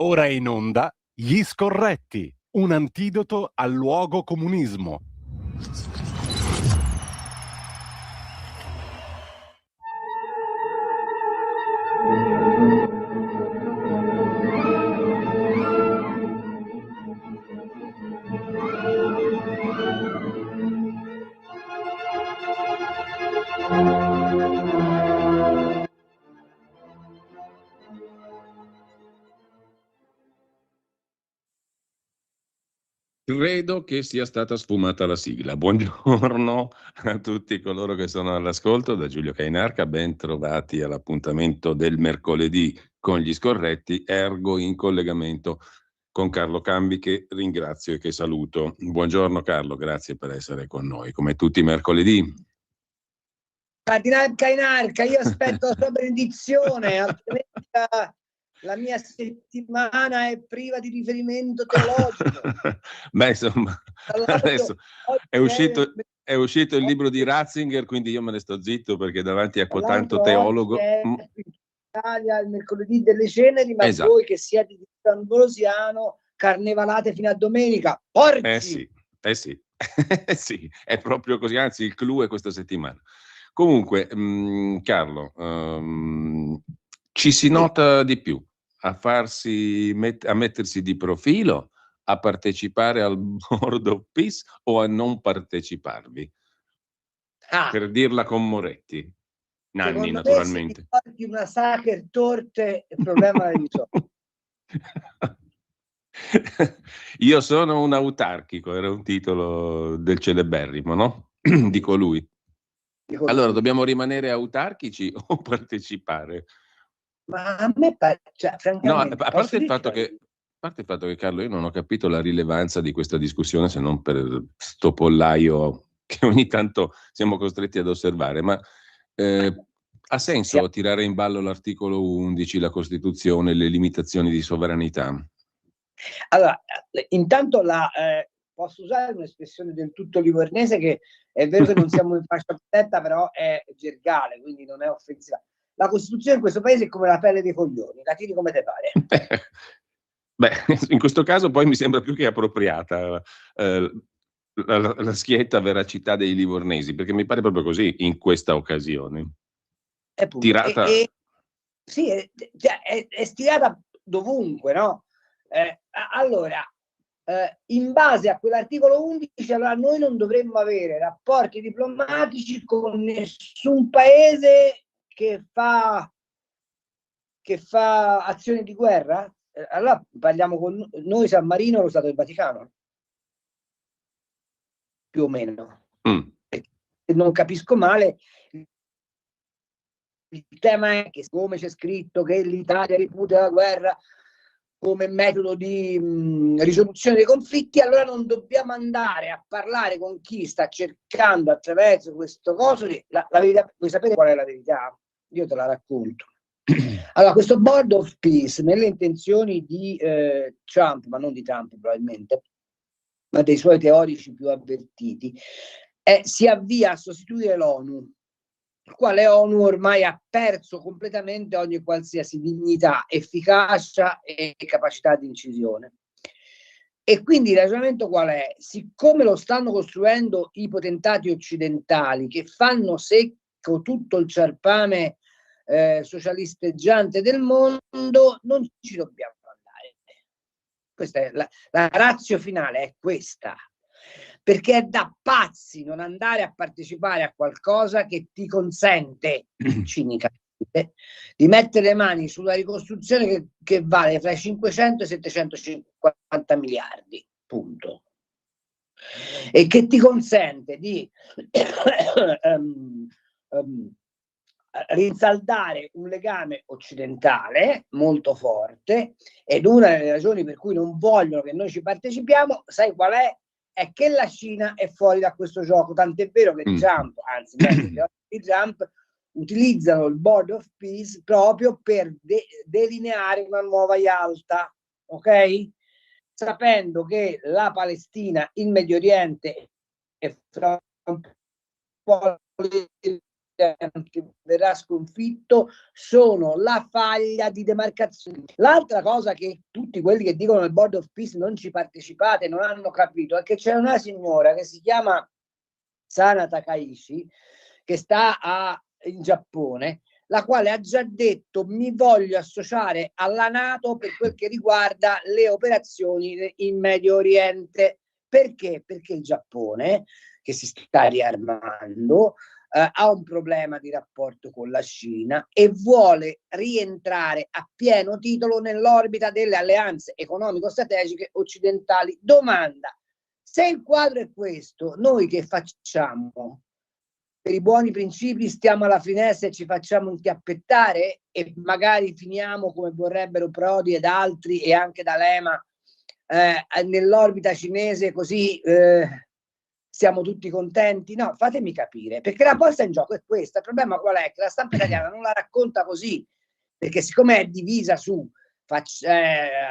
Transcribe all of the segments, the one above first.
Ora in onda Gli Scorretti, un antidoto al luogo comunismo. Credo che sia stata sfumata la sigla. Buongiorno a tutti coloro che sono all'ascolto, da Giulio Cainarca, ben trovati all'appuntamento del mercoledì con Gli Scorretti, ergo in collegamento con Carlo Cambi, che ringrazio e che saluto. Buongiorno Carlo, grazie per essere con noi, come tutti i mercoledì. Cardinale Cainarca, io aspetto la sua benedizione, altrimenti la mia settimana è priva di riferimento teologico. Beh, insomma, adesso è uscito il libro di Ratzinger, quindi io me ne sto zitto perché davanti a tanto teologo. In Italia il mercoledì delle ceneri, ma esatto. Voi che siete di San Ambrosiano carnevalate fino a domenica. Porci! Eh sì, sì, è proprio così, anzi il clou è questa settimana. Comunque, Carlo, ci si nota di più a mettersi di profilo, a partecipare al Board of Peace o a non parteciparvi? Per dirla con Moretti. Nanni, naturalmente. Me, se ti una Sacher torte, il problema è risolto. Io sono un autarchico, era un titolo del celeberrimo, no? Di colui. Allora, dobbiamo rimanere autarchici o partecipare? Ma a me cioè, francamente, no, a parte il fatto che Carlo, io non ho capito la rilevanza di questa discussione, se non per sto pollaio che ogni tanto siamo costretti ad osservare, ma ha senso tirare in ballo l'articolo 11, la Costituzione, le limitazioni di sovranità? Allora, intanto posso usare un'espressione del tutto livornese, che è vero che non siamo in fascia protetta, però è gergale, quindi non è offensiva. La Costituzione in questo paese è come la pelle dei coglioni, la tiri come te pare. Beh, in questo caso poi mi sembra più che appropriata la schietta veracità dei livornesi, perché mi pare proprio così in questa occasione. Tirata. Sì, è stirata dovunque, no? Allora, in base a quell'articolo 11, allora noi non dovremmo avere rapporti diplomatici con nessun paese che fa azioni di guerra. Allora parliamo con noi, San Marino, lo Stato del Vaticano, più o meno. Se non capisco male, il tema è che, come c'è scritto che l'Italia ripudia la guerra come metodo di risoluzione dei conflitti, allora non dobbiamo andare a parlare con chi sta cercando attraverso questo coso la verità. Vuoi sapere qual è la verità? Io te la racconto. Allora, questo Board of Peace, nelle intenzioni di Trump, ma non di Trump probabilmente, ma dei suoi teorici più avvertiti, si avvia a sostituire l'ONU, il quale ONU ormai ha perso completamente ogni qualsiasi dignità, efficacia e capacità di incisione. E quindi il ragionamento qual è? Siccome lo stanno costruendo i potentati occidentali, che fanno secco tutto il ciarpame socialisteggiante del mondo, non ci dobbiamo andare. Questa è la ratio finale, è questa. Perché è da pazzi non andare a partecipare a qualcosa che ti consente cinicamente di mettere le mani sulla ricostruzione che vale fra i 500 e i 750 miliardi, punto. E che ti consente di rinsaldare un legame occidentale molto forte. Ed una delle ragioni per cui non vogliono che noi ci partecipiamo, sai qual è? È che la Cina è fuori da questo gioco, tant'è vero che Trump, anzi di Trump, utilizzano il Board of Peace proprio per delineare una nuova Yalta, ok? Sapendo che la Palestina, il Medio Oriente e fra un po' che verrà sconfitto sono la faglia di demarcazione. L'altra cosa che tutti quelli che dicono al Board of Peace non ci partecipate non hanno capito è che c'è una signora che si chiama Sana Takaishi, che sta in Giappone, la quale ha già detto: mi voglio associare alla NATO per quel che riguarda le operazioni in Medio Oriente. Perché? Perché il Giappone, che si sta riarmando, ha un problema di rapporto con la Cina e vuole rientrare a pieno titolo nell'orbita delle alleanze economico-strategiche occidentali. Domanda: se il quadro è questo, noi che facciamo? Per i buoni principi stiamo alla finestra e ci facciamo inchiappettare e magari finiamo come vorrebbero Prodi ed altri e anche D'Alema nell'orbita cinese, così siamo tutti contenti? No, fatemi capire, perché la posta in gioco è questa. Il problema qual è? Che la stampa italiana non la racconta così, perché siccome è divisa su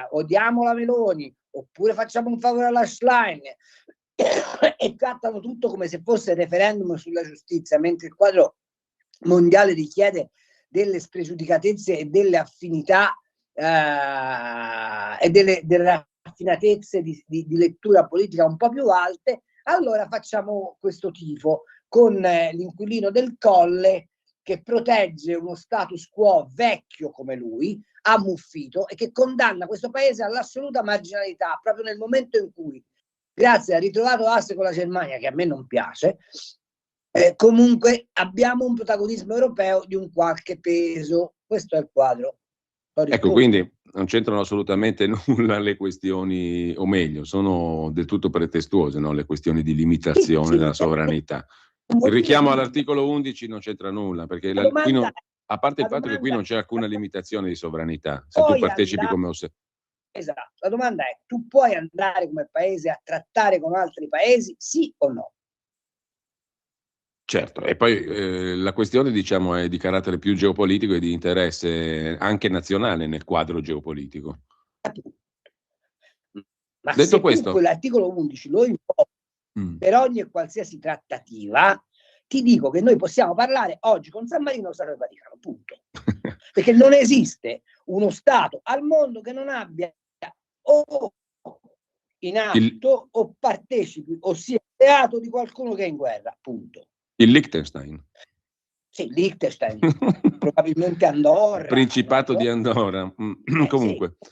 odiamo la Meloni oppure facciamo un favore alla Schlein e trattano tutto come se fosse il referendum sulla giustizia, mentre il quadro mondiale richiede delle spregiudicatezze e delle affinità e delle raffinatezze di lettura politica un po' più alte. Allora facciamo questo tifo con l'inquilino del Colle che protegge uno status quo vecchio come lui, ammuffito, e che condanna questo paese all'assoluta marginalità proprio nel momento in cui, grazie al ritrovato asse con la Germania, che a me non piace, comunque abbiamo un protagonismo europeo di un qualche peso. Questo è il quadro. Ecco, quindi non c'entrano assolutamente nulla le questioni, o meglio, sono del tutto pretestuose, no? Le questioni di limitazione della sovranità. Il richiamo all'articolo 11 non c'entra nulla, perché qui non, a parte il fatto che qui non c'è alcuna limitazione di sovranità, se tu partecipi come osservatore. Esatto, la domanda è: tu puoi andare come paese a trattare con altri paesi, sì o no? Certo, e poi la questione, diciamo, è di carattere più geopolitico e di interesse anche nazionale nel quadro geopolitico. Ma detto se questo, quell'articolo 11 lo invochi per ogni e qualsiasi trattativa, ti dico che noi possiamo parlare oggi con San Marino o Stato del Vaticano, punto. Perché non esiste uno Stato al mondo che non abbia o in atto o partecipi o sia alleato di qualcuno che è in guerra, punto. Il Liechtenstein. Sì, Liechtenstein, probabilmente Andorra. Principato di Andorra. Comunque, sì.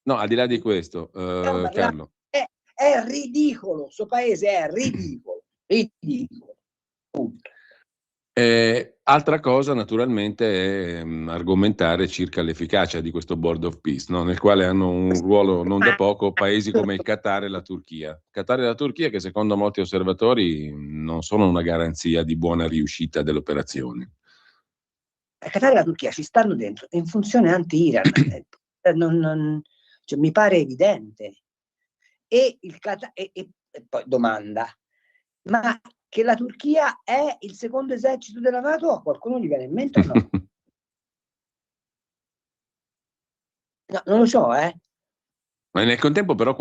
No, al di là di questo, Carlo. È ridicolo, questo paese è ridicolo, ridicolo. Punto. Altra cosa naturalmente è argomentare circa l'efficacia di questo Board of Peace, no? Nel quale hanno un ruolo non da poco paesi come il Qatar e la Turchia. Il Qatar e la Turchia che secondo molti osservatori non sono una garanzia di buona riuscita dell'operazione. Il Qatar e la Turchia ci stanno dentro in funzione anti-Iran, cioè, mi pare evidente. E poi domanda, ma che la Turchia è il secondo esercito della NATO, a qualcuno gli viene in mente o no? No, non lo so, Ma nel contempo però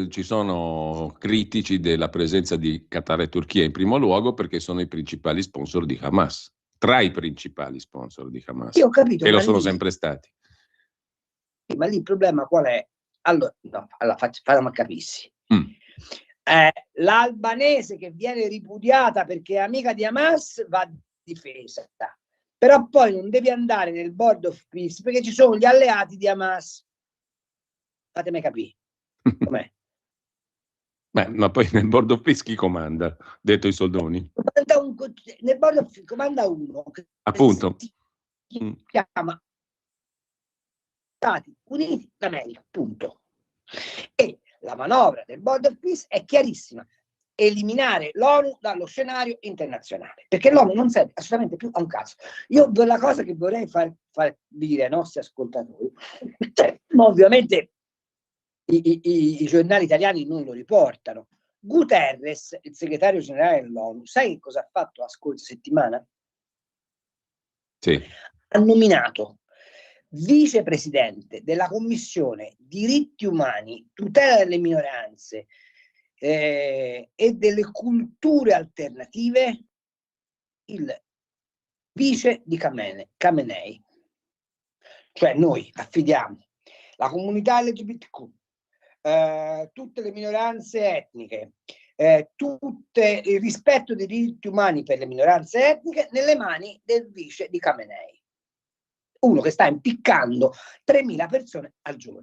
ci sono critici della presenza di Qatar e Turchia in primo luogo perché sono i principali sponsor di Hamas, tra i principali sponsor di Hamas. Io ho capito, e lo sono sempre stati. Ma lì il problema qual è? Allora, no, facciamo a capirsi. L'albanese che viene ripudiata perché è amica di Hamas va difesa, però poi non devi andare nel Board of Peace perché ci sono gli alleati di Hamas. Fatemi capire com'è. Ma poi nel Board of Peace chi comanda? Detto i soldoni. Nel Board of Peace comanda uno che appunto si chiama Stati Uniti d'America, punto. E la manovra del Board of Peace è chiarissima: eliminare l'ONU dallo scenario internazionale, perché l'ONU non serve assolutamente più a un cazzo. Io la cosa che vorrei far dire ai nostri ascoltatori, ma ovviamente i giornali italiani non lo riportano. Guterres, il segretario generale dell'ONU, sai che cosa ha fatto la scorsa settimana? Sì. Ha nominato vicepresidente della Commissione Diritti Umani, Tutela delle Minoranze e delle Culture Alternative il vice di Khamenei. Cioè noi affidiamo la comunità LGBTQ, tutte le minoranze etniche, il rispetto dei diritti umani per le minoranze etniche nelle mani del vice di Khamenei, uno che sta impiccando 3.000 persone al giorno.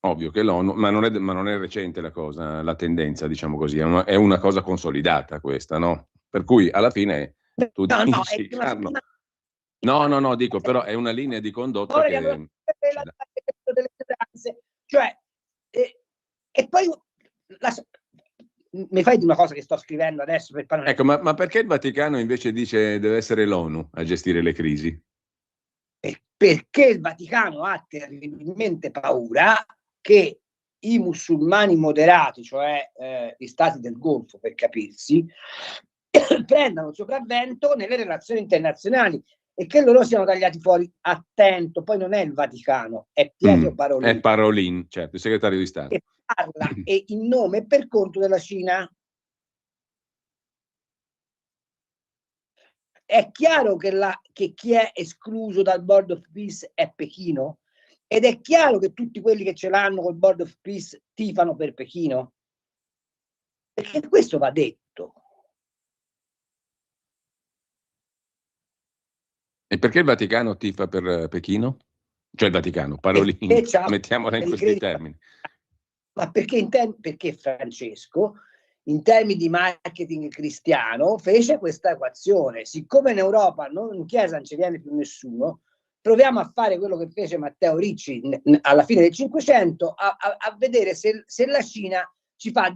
Ovvio che l'ONU, ma non è recente la cosa, la tendenza, diciamo così, è una cosa consolidata questa, no? Per cui alla fine tu dici, Carlo, no, dico, però è una linea di condotta che... delle minoranze, cioè, e poi mi fai di una cosa che sto scrivendo adesso per parlare. Ecco, ma perché il Vaticano invece dice deve essere l'ONU a gestire le crisi? Perché il Vaticano ha terribilmente paura che i musulmani moderati, cioè gli stati del Golfo per capirsi, prendano il sopravvento nelle relazioni internazionali e che loro siano tagliati fuori. Attento, poi non è il Vaticano, è Pietro Parolin. È Parolin, certo, il segretario di Stato. Che parla e in nome e per conto della Cina. È chiaro che chi è escluso dal Board of Peace è Pechino? Ed è chiaro che tutti quelli che ce l'hanno col Board of Peace tifano per Pechino? Perché questo va detto. E perché il Vaticano tifa per Pechino? Cioè il Vaticano, Parolin, mettiamola in questi termini. Ma perché Francesco, in termini di marketing cristiano, fece questa equazione. Siccome in Europa in Chiesa non ci viene più nessuno, proviamo a fare quello che fece Matteo Ricci alla fine del Cinquecento, a vedere se la Cina si fa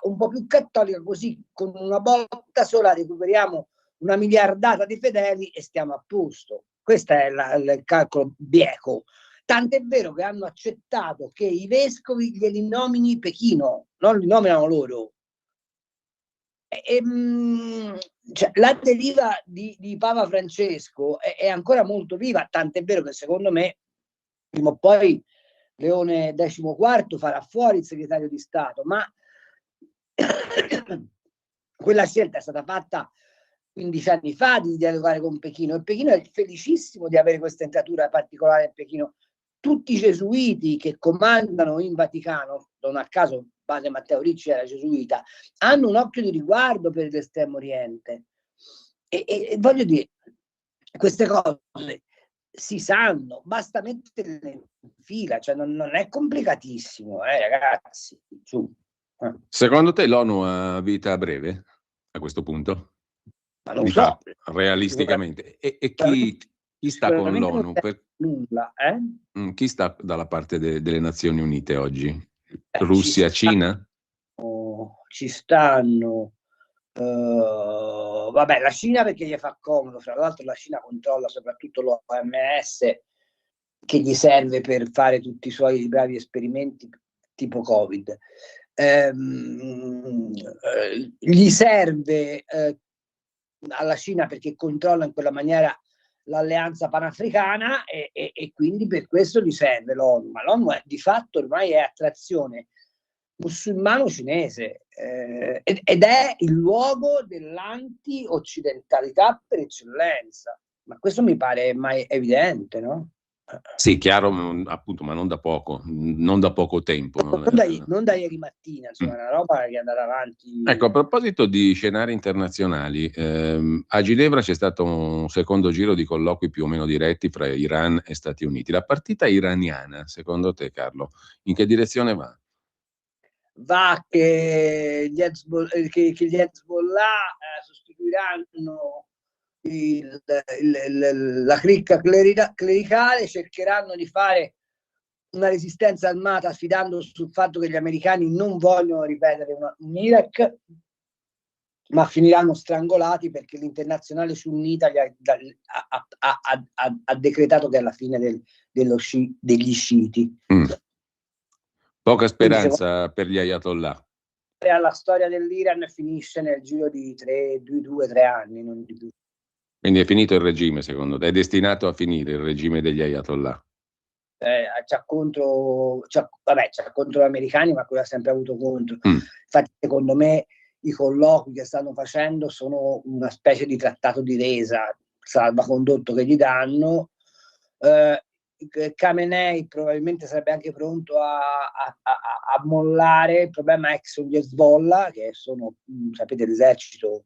un po' più cattolica, così con una botta sola recuperiamo una miliardata di fedeli e stiamo a posto. Questo è il calcolo bieco. Tant'è vero che hanno accettato che i vescovi glieli nomini Pechino, non li nominano loro. Cioè, la deriva di Papa Francesco è ancora molto viva, tant'è vero che secondo me prima o poi Leone XIV farà fuori il segretario di Stato, ma quella scelta è stata fatta 15 anni fa di dialogare con Pechino, e Pechino è felicissimo di avere questa entratura particolare a Pechino. Tutti i gesuiti che comandano in Vaticano, non a caso padre Matteo Ricci era gesuita, hanno un occhio di riguardo per l'Estremo Oriente. E voglio dire, queste cose si sanno, basta metterle in fila, cioè non è complicatissimo, ragazzi. Su. Secondo te l'ONU ha vita breve a questo punto? Ma non so. Realisticamente. E chi sta con l'ONU? Nulla, Chi sta dalla parte delle Nazioni Unite oggi? Russia, Cina? Ci stanno vabbè, la Cina perché gli fa comodo, fra l'altro la Cina controlla soprattutto l'OMS che gli serve per fare tutti i suoi bravi esperimenti tipo Covid. Gli serve alla Cina perché controlla in quella maniera l'alleanza panafricana e quindi per questo gli serve l'ONU, ma l'ONU di fatto ormai è attrazione musulmano-cinese ed è il luogo dell'anti-occidentalità per eccellenza, ma questo mi pare mai evidente, no? Sì, chiaro, appunto, ma non da poco tempo. Non da ieri mattina, insomma, è una roba che è andata avanti. Ecco, a proposito di scenari internazionali, a Ginevra c'è stato un secondo giro di colloqui più o meno diretti fra Iran e Stati Uniti. La partita iraniana, secondo te, Carlo, in che direzione va? Va che gli Hezbollah sostituiranno la cricca clericale, cercheranno di fare una resistenza armata sfidando sul fatto che gli americani non vogliono ripetere un Iraq, ma finiranno strangolati perché l'internazionale sunnita ha decretato che è la fine degli sciiti. Poca speranza per gli Ayatollah. La storia dell'Iran finisce nel giro di 2-3 anni, non di più. Quindi è finito il regime, secondo te? È destinato a finire il regime degli Ayatollah? C'ha contro gli americani, ma quello ha sempre avuto contro. Infatti, secondo me, i colloqui che stanno facendo sono una specie di trattato di resa, salvacondotto che gli danno. Khamenei probabilmente sarebbe anche pronto a mollare. Il problema è che sono gli Hezbollah, che sono, sapete, l'esercito,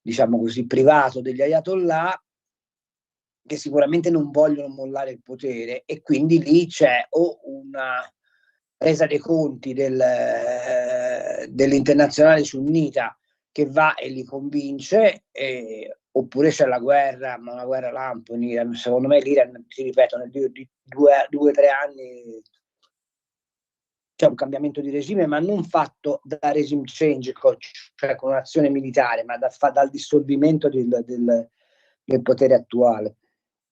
diciamo così, privato degli Ayatollah, che sicuramente non vogliono mollare il potere, e quindi lì c'è o una resa dei conti dell'internazionale sunnita che va e li convince, oppure c'è la guerra, ma una guerra lampo in Iran. Secondo me l'Iran, ti ripeto, nel giro di 2 o 3 anni c'è un cambiamento di regime, ma non fatto da regime change, cioè con un'azione militare, ma dal dissolvimento del potere attuale.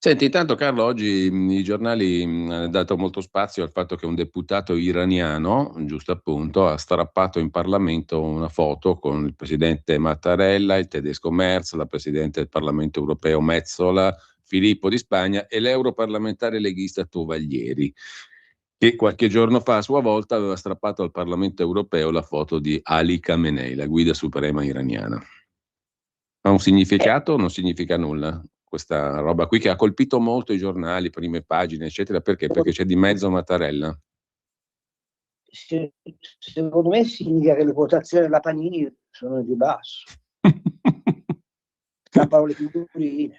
Senti, intanto Carlo, oggi i giornali hanno dato molto spazio al fatto che un deputato iraniano, giusto appunto, ha strappato in Parlamento una foto con il presidente Mattarella, il tedesco Merz, la presidente del Parlamento europeo Metsola, Filippo di Spagna e l'europarlamentare leghista Tovaglieri, che qualche giorno fa a sua volta aveva strappato al Parlamento europeo la foto di Ali Khamenei, la guida suprema iraniana. Ha un significato o non significa nulla? Questa roba qui che ha colpito molto i giornali, prime pagine, eccetera, perché? Perché c'è di mezzo Mattarella. Secondo me significa che le quotazioni della Panini sono di basso. Stampano le figurine.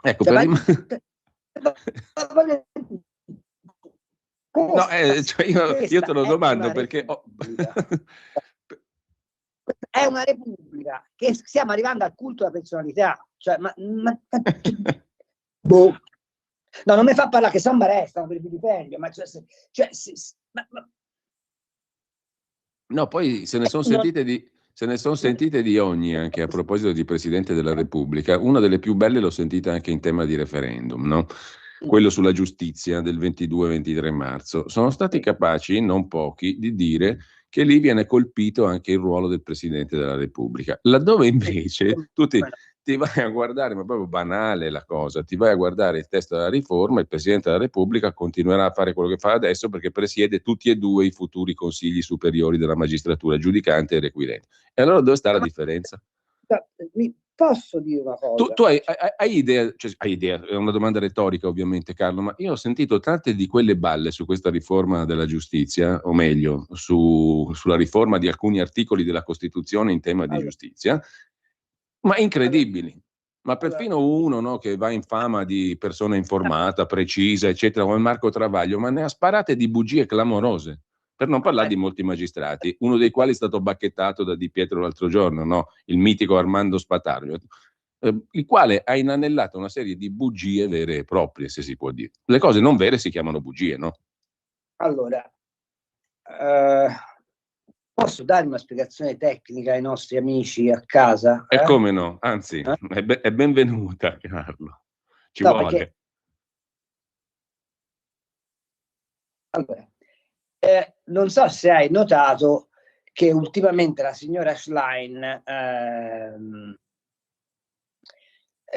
Ecco, Cioè, no, cioè io te lo domando perché è una repubblica, che stiamo arrivando al culto della personalità, cioè, boh. No, non mi fa parlare che Samba resta per il vilipendio, ma no, poi se ne sono sentite di ogni, anche a proposito di Presidente della Repubblica. Una delle più belle l'ho sentita anche in tema di referendum, no? Quello sulla giustizia del 22-23 marzo. Sono stati capaci, non pochi, di dire che lì viene colpito anche il ruolo del Presidente della Repubblica, laddove invece ti vai a guardare, ma proprio banale la cosa, ti vai a guardare il testo della riforma, il Presidente della Repubblica continuerà a fare quello che fa adesso perché presiede tutti e due i futuri consigli superiori della magistratura, giudicante e requirente. E allora dove sta la differenza? Posso dire una cosa? Tu hai idea, cioè, hai idea, è una domanda retorica ovviamente Carlo, ma io ho sentito tante di quelle balle su questa riforma della giustizia, o meglio, sulla riforma di alcuni articoli della Costituzione in tema di giustizia, ma incredibili. Ma perfino uno, no, che va in fama di persona informata, precisa, eccetera, come Marco Travaglio, ma ne ha sparate di bugie clamorose. Per non parlare di molti magistrati, uno dei quali è stato bacchettato da Di Pietro l'altro giorno, no? Il mitico Armando Spatario, il quale ha inanellato una serie di bugie vere e proprie, se si può dire. Le cose non vere si chiamano bugie, no? Allora, posso dare una spiegazione tecnica ai nostri amici a casa? E come no? Anzi, è benvenuta, Carlo. Ci vuole. Perché... Allora, non so se hai notato che ultimamente la signora Schlein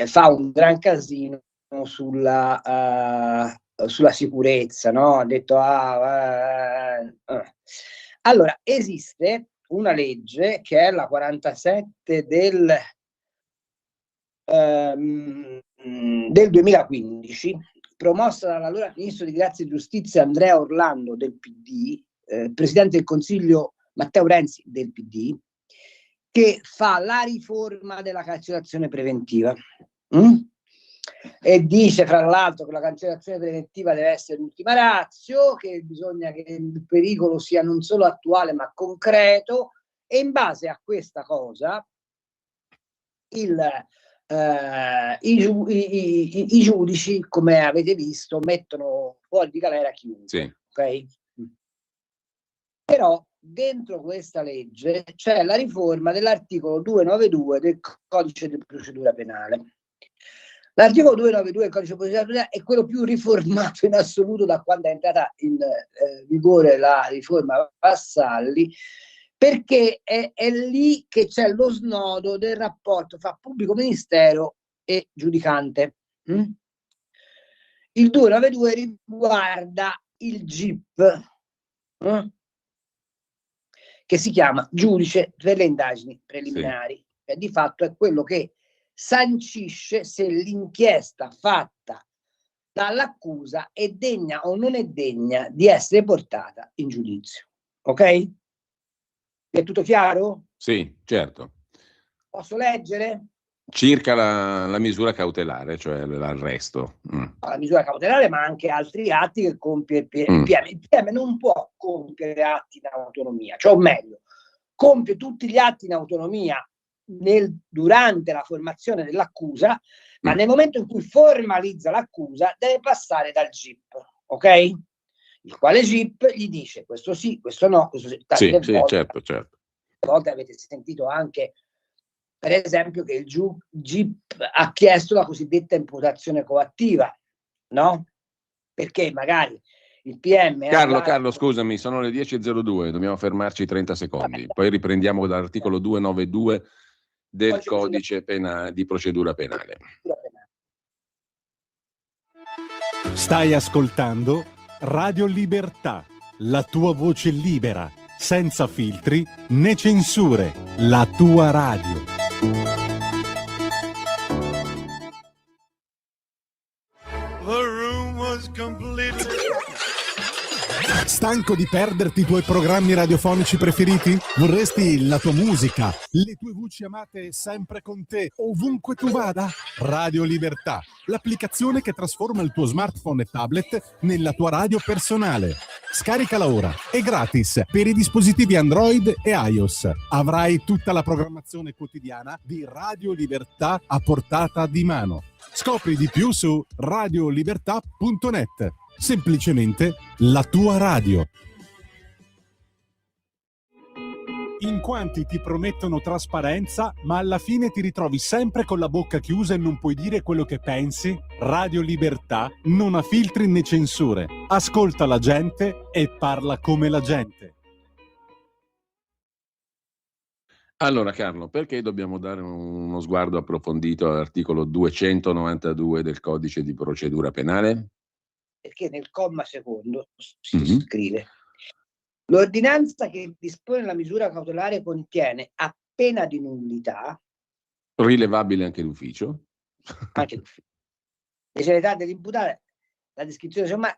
fa un gran casino sulla sicurezza, no? Ha detto Allora, esiste una legge che è la 47 del 2015, promossa dall'allora ministro di Grazia e Giustizia Andrea Orlando del PD, presidente del Consiglio Matteo Renzi del PD, che fa la riforma della carcerazione preventiva. E dice fra l'altro che la cancellazione preventiva deve essere l'ultima ratio, che bisogna che il pericolo sia non solo attuale ma concreto, e in base a questa cosa i giudici, come avete visto, mettono fuori di galera chiunque. Sì. Okay? Però dentro questa legge c'è la riforma dell'articolo 292 del codice di procedura penale. L'articolo 292 del codice di procedura penale è quello più riformato in assoluto da quando è entrata in vigore la riforma Vassalli, perché è lì che c'è lo snodo del rapporto fra pubblico ministero e giudicante. Il 292 riguarda il GIP, che si chiama giudice per le indagini preliminari. Sì. Di fatto è quello che sancisce se l'inchiesta fatta dall'accusa è degna o non è degna di essere portata in giudizio. Ok? È tutto chiaro? Sì, certo. Posso leggere? Circa la misura cautelare, cioè l'arresto. La misura cautelare, ma anche altri atti che compie il PM. Il PM non può compiere atti in autonomia, cioè, o meglio, compie tutti gli atti in autonomia durante la formazione dell'accusa, ma nel momento in cui formalizza l'accusa deve passare dal GIP, ok? Il quale GIP gli dice questo sì, questo no, questo sì. Sì, certo. A volte avete sentito anche, per esempio, che il GIP ha chiesto la cosiddetta imputazione coattiva, no? Perché magari il PM... Carlo, scusami, sono le 10.02, dobbiamo fermarci 30 secondi, poi riprendiamo dall'articolo 292 del codice di procedura penale. Stai ascoltando Radio Libertà, la tua voce libera, senza filtri né censure, la tua radio. The room was completely... Stanco di perderti i tuoi programmi radiofonici preferiti? Vorresti la tua musica, le tue voci amate sempre con te, ovunque tu vada? Radio Libertà, l'applicazione che trasforma il tuo smartphone e tablet nella tua radio personale. Scaricala ora, è gratis per i dispositivi Android e iOS. Avrai tutta la programmazione quotidiana di Radio Libertà a portata di mano. Scopri di più su radiolibertà.net. Semplicemente la tua radio. In quanti ti promettono trasparenza, ma alla fine ti ritrovi sempre con la bocca chiusa e non puoi dire quello che pensi? Radio Libertà non ha filtri né censure. Ascolta la gente e parla come la gente. Allora Carlo, perché dobbiamo dare uno sguardo approfondito all'articolo 292 del codice di procedura penale? Perché nel comma secondo si scrive: l'ordinanza che dispone la misura cautelare contiene, a pena di nullità, rilevabile anche d'ufficio, l'esonità dell'imputato, la descrizione, insomma,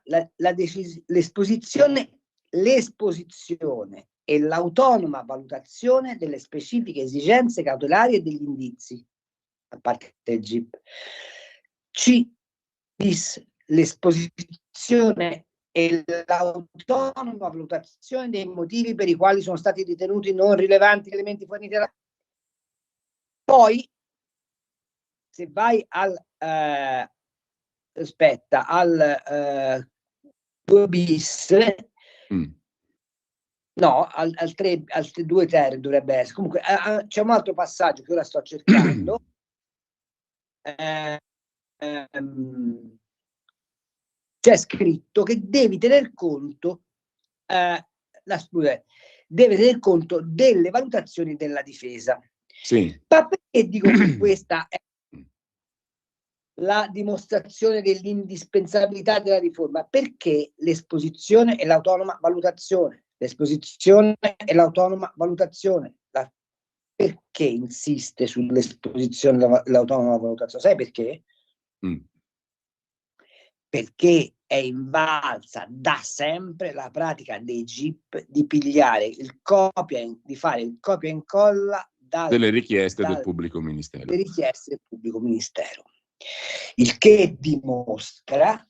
l'esposizione e l'autonoma valutazione delle specifiche esigenze cautelari e degli indizi, a parte del GIP. C bis l'esposizione e l'autonoma valutazione dei motivi per i quali sono stati ritenuti non rilevanti gli elementi forniti dalla... Poi, se vai al 2 bis, no, al 3, al 2 ter dovrebbe essere. Comunque c'è un altro passaggio che ora sto cercando. C'è scritto che devi tener conto deve tener conto delle valutazioni della difesa. Sì. Ma perché dico che questa è la dimostrazione dell'indispensabilità della riforma? Perché l'esposizione e l'autonoma valutazione. Perché insiste sull'esposizione e l'autonoma valutazione? Sai perché? Perché è invalsa da sempre la pratica dei GIP di pigliare di fare il copia e incolla delle richieste del pubblico ministero. Le richieste del pubblico ministero. Il che dimostra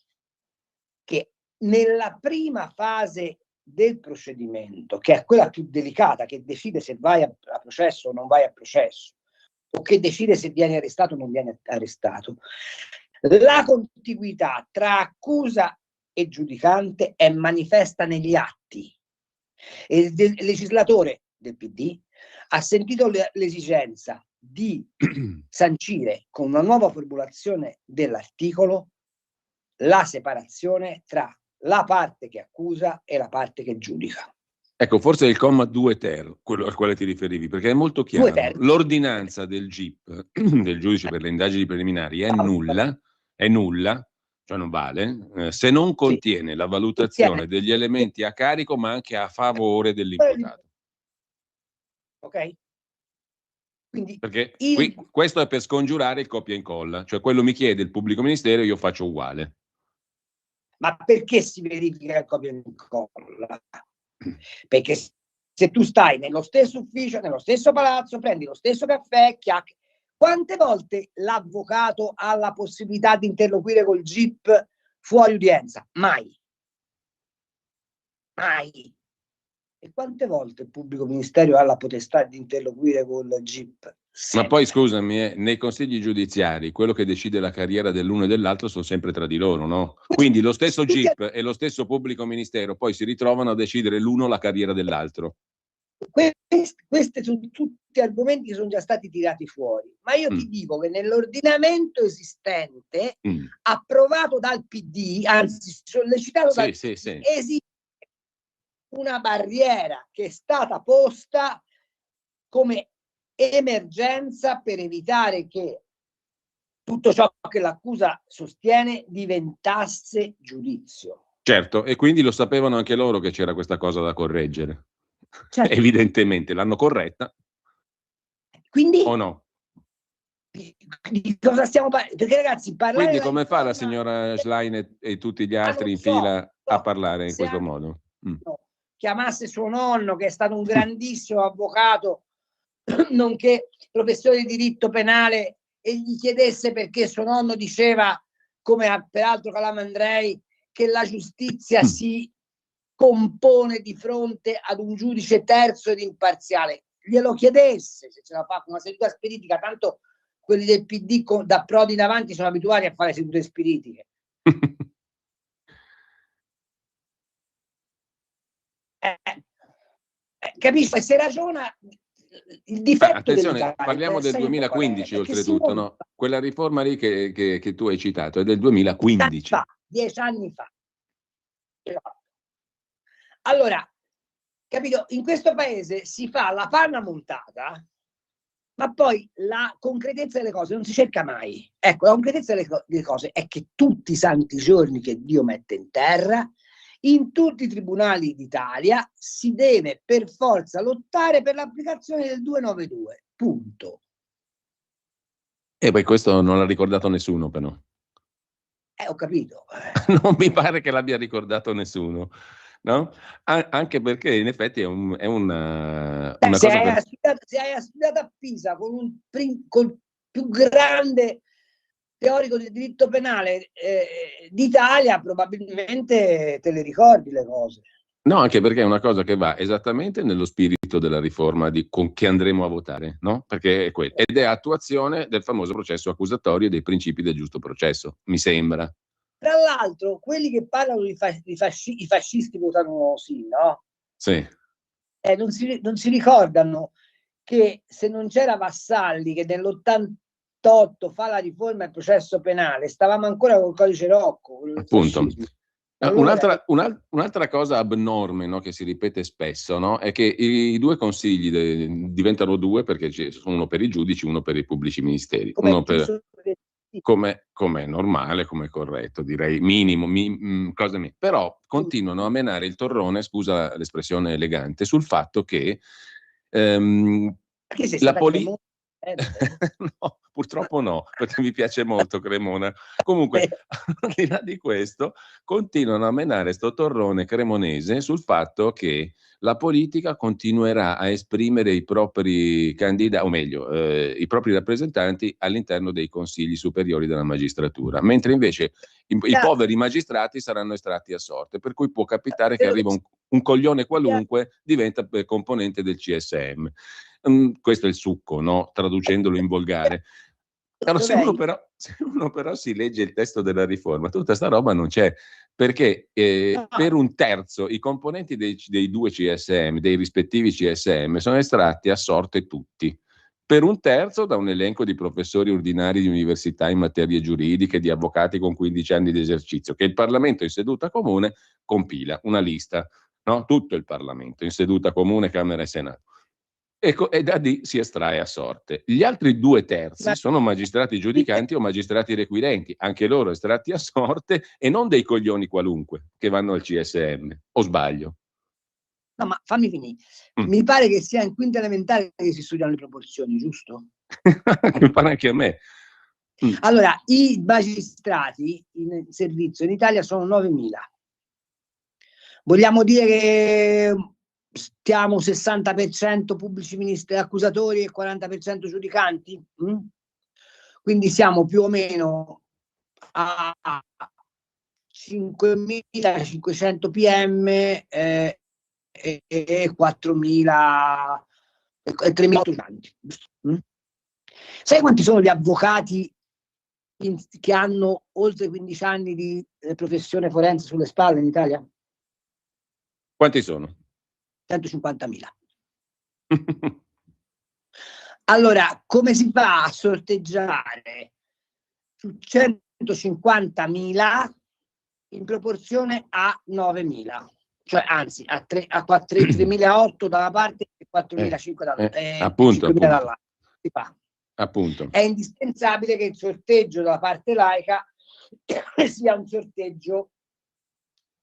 che nella prima fase del procedimento, che è quella più delicata, che decide se vai a processo o non vai a processo, o che decide se vieni arrestato o non vieni arrestato, la contiguità tra accusa e giudicante è manifesta negli atti. E il legislatore del PD ha sentito l'esigenza di sancire con una nuova formulazione dell'articolo la separazione tra la parte che accusa e la parte che giudica. Ecco, forse è il comma 2 ter, quello al quale ti riferivi, perché è molto chiaro. L'ordinanza del GIP, del giudice per le indagini preliminari, è nulla, cioè non vale, se non contiene la valutazione degli elementi a carico ma anche a favore dell'imputato. Ok? Quindi Perché questo è per scongiurare il copia e incolla, cioè quello mi chiede il pubblico ministero, io faccio uguale. Ma perché si verifica il copia e incolla? Perché se tu stai nello stesso ufficio, nello stesso palazzo, prendi lo stesso caffè, quante volte l'avvocato ha la possibilità di interloquire col GIP fuori udienza? Mai. Mai. E quante volte il pubblico ministero ha la potestà di interloquire col GIP? Ma poi scusami, nei consigli giudiziari quello che decide la carriera dell'uno e dell'altro sono sempre tra di loro, no? Quindi lo stesso GIP e lo stesso pubblico ministero poi si ritrovano a decidere l'uno la carriera dell'altro. Questi sono tutti argomenti che sono già stati tirati fuori, ma io ti dico che nell'ordinamento esistente, approvato dal PD, anzi sollecitato dal PD, esiste una barriera che è stata posta come emergenza per evitare che tutto ciò che l'accusa sostiene diventasse giudizio. Certo, e quindi lo sapevano anche loro che c'era questa cosa da correggere. Certo. Evidentemente l'hanno corretta. Quindi o no? Di cosa stiamo parlando? Perché ragazzi, quindi come fa la signora Schlein e tutti gli altri in fila a parlare in questo modo? Chiamasse suo nonno, che è stato un grandissimo avvocato, nonché professore di diritto penale, e gli chiedesse perché suo nonno diceva, come peraltro Calamandrei, che la giustizia si compone di fronte ad un giudice terzo ed imparziale, glielo chiedesse se ce la fa con una seduta spiritica, tanto quelli del PD da Prodi in avanti sono abituati a fare sedute spiritiche. Capisci? Se ragiona il difetto attenzione, parliamo del 2015 oltretutto, no? Quella riforma lì che tu hai citato è del 2015. 10 anni fa. Allora, capito? In questo paese si fa la panna montata, ma poi la concretezza delle cose non si cerca mai. Ecco, la concretezza delle cose è che tutti i santi giorni che Dio mette in terra, in tutti i tribunali d'Italia, si deve per forza lottare per l'applicazione del 292. Punto. E poi questo non l'ha ricordato nessuno, però. Ho capito. Non mi pare che l'abbia ricordato nessuno. No? Anche perché in effetti è una se cosa hai studiato a Pisa col più grande teorico del diritto penale d'Italia, probabilmente te le ricordi le cose. No, anche perché è una cosa che va esattamente nello spirito della riforma con che andremo a votare, no? Perché è quello, ed è attuazione del famoso processo accusatorio e dei principi del giusto processo, mi sembra. Tra l'altro, quelli che parlano i fascisti votano sì, no? Sì. Non si ricordano che se non c'era Vassalli che nell'88 fa la riforma del processo penale, stavamo ancora col codice Rocco. Appunto. Allora, un'altra cosa abnorme, no, che si ripete spesso, no, è che i due consigli diventano due perché ci sono uno per i giudici, uno per i pubblici ministeri. Uno come è normale, come è corretto, direi minimo, però continuano a menare il torrone, scusa l'espressione elegante, sul fatto che la politica... No, purtroppo no, perché mi piace molto Cremona. Comunque, al di là di questo, continuano a menare sto torrone cremonese sul fatto che la politica continuerà a esprimere i propri candidati, o meglio, i propri rappresentanti all'interno dei consigli superiori della magistratura, mentre invece i poveri magistrati saranno estratti a sorte, per cui può capitare che arriva un coglione qualunque, diventa componente del CSM. Questo è il succo, no? Traducendolo in volgare. Allora, se uno però si legge il testo della riforma, tutta sta roba non c'è, perché per un terzo i componenti dei due CSM, dei rispettivi CSM, sono estratti a sorte tutti. Per un terzo da un elenco di professori ordinari di università in materie giuridiche, di avvocati con 15 anni di esercizio, che il Parlamento in seduta comune compila una lista, no? Tutto il Parlamento in seduta comune, Camera e Senato. Ecco, e da lì si estrae a sorte. Gli altri 2/3 sono magistrati giudicanti o magistrati requirenti, anche loro estratti a sorte, e non dei coglioni qualunque che vanno al CSM, o sbaglio? No, ma fammi finire. Mm. Mi pare che sia in quinta elementare che si studiano le proporzioni, giusto? Mi pare anche a me. Allora, i magistrati in servizio in Italia sono 9.000. Vogliamo dire che stiamo 60% pubblici accusatori e 40% giudicanti? Quindi siamo più o meno a 5.500 PM e 4.000 e 3.000 giudicanti. Sai quanti sono gli avvocati che hanno oltre 15 anni di professione forense sulle spalle in Italia? Quanti sono? 150.000. Allora, come si fa a sorteggiare su 150.000 in proporzione a 9.000? Cioè, anzi, a 3.008 da una parte e 4.500 dall'altra. Appunto. Dall'altra. Si fa. Appunto. È indispensabile che il sorteggio dalla parte laica sia un sorteggio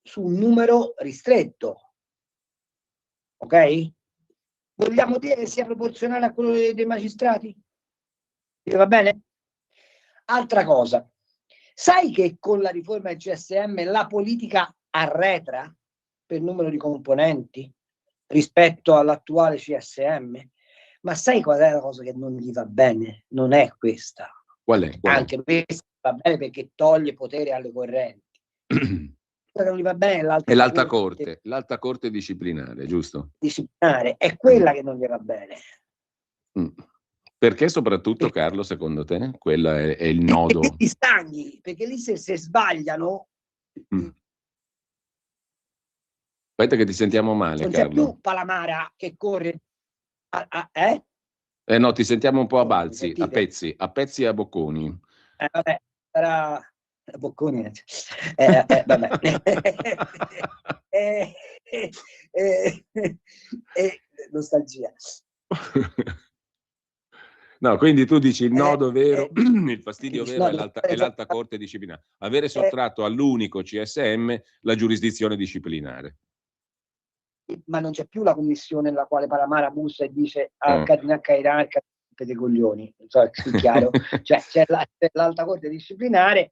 su un numero ristretto. Ok? Vogliamo dire che sia proporzionale a quello dei magistrati? Va bene? Altra cosa. Sai che con la riforma del CSM la politica arretra per numero di componenti rispetto all'attuale CSM? Ma sai qual è la cosa che non gli va bene? Non è questa. Qual è? Anche questa va bene perché toglie potere alle correnti. Non gli va bene è l'alta corte. L'alta corte disciplinare, giusto? Disciplinare, è quella che non gli va bene. Perché soprattutto, Carlo, secondo te? Quello è il nodo? Perché ti stagni, perché lì se sbagliano... Aspetta che ti sentiamo male, non Carlo. c'è più Palamara che corre... No, ti sentiamo un po' a balzi, a pezzi e a bocconi. Vabbè, sarà... Bocconi, vabbè. Nostalgia. No, quindi tu dici il nodo vero, il fastidio vero è l'alta corte disciplinare. Avere sottratto all'unico CSM la giurisdizione disciplinare. Ma non c'è più la commissione nella quale Palamara bussa e dice a Catina Cairà dei coglioni, non so se è chiaro. Cioè c'è l'alta corte disciplinare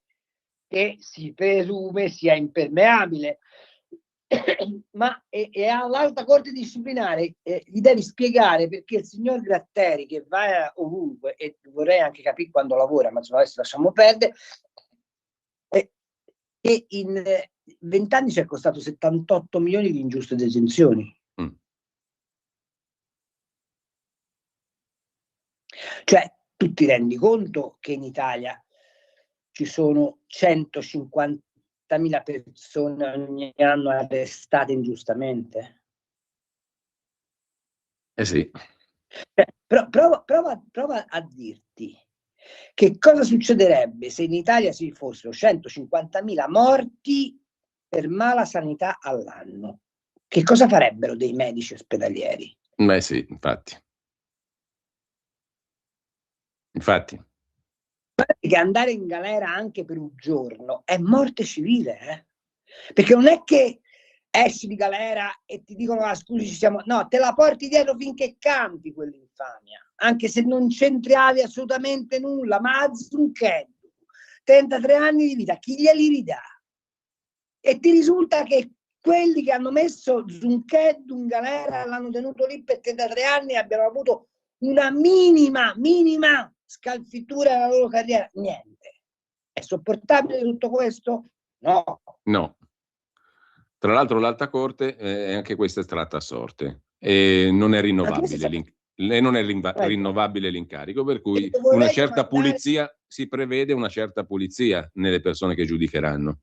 che si presume sia impermeabile, ma all'alta corte disciplinare gli devi spiegare perché il signor Gratteri, che va ovunque, e vorrei anche capire quando lavora, ma insomma adesso lasciamo perdere, e in 20 anni ci è costato 78 milioni di ingiuste detenzioni. Cioè, tu ti rendi conto che in Italia ci sono 150.000 persone ogni anno arrestate ingiustamente? Sì. Prova a dirti che cosa succederebbe se in Italia ci fossero 150.000 morti per mala sanità all'anno. Che cosa farebbero dei medici ospedalieri? Beh sì, infatti. Che andare in galera anche per un giorno è morte civile, perché non è che esci di galera e ti dicono scusi ci siamo, no, te la porti dietro finché campi quell'infamia, anche se non c'entravi assolutamente nulla. Ma Zuncheddu, 33 anni di vita, chi glieli ridà? E ti risulta che quelli che hanno messo Zuncheddu in galera l'hanno tenuto lì per 33 anni e abbiano avuto una minima scalfittura della loro carriera? Niente. È sopportabile tutto questo? No. Tra l'altro l'alta corte è anche questa estratta a sorte e non è rinnovabile rinnovabile l'incarico, per cui una certa pulizia si prevede, una certa pulizia nelle persone che giudicheranno.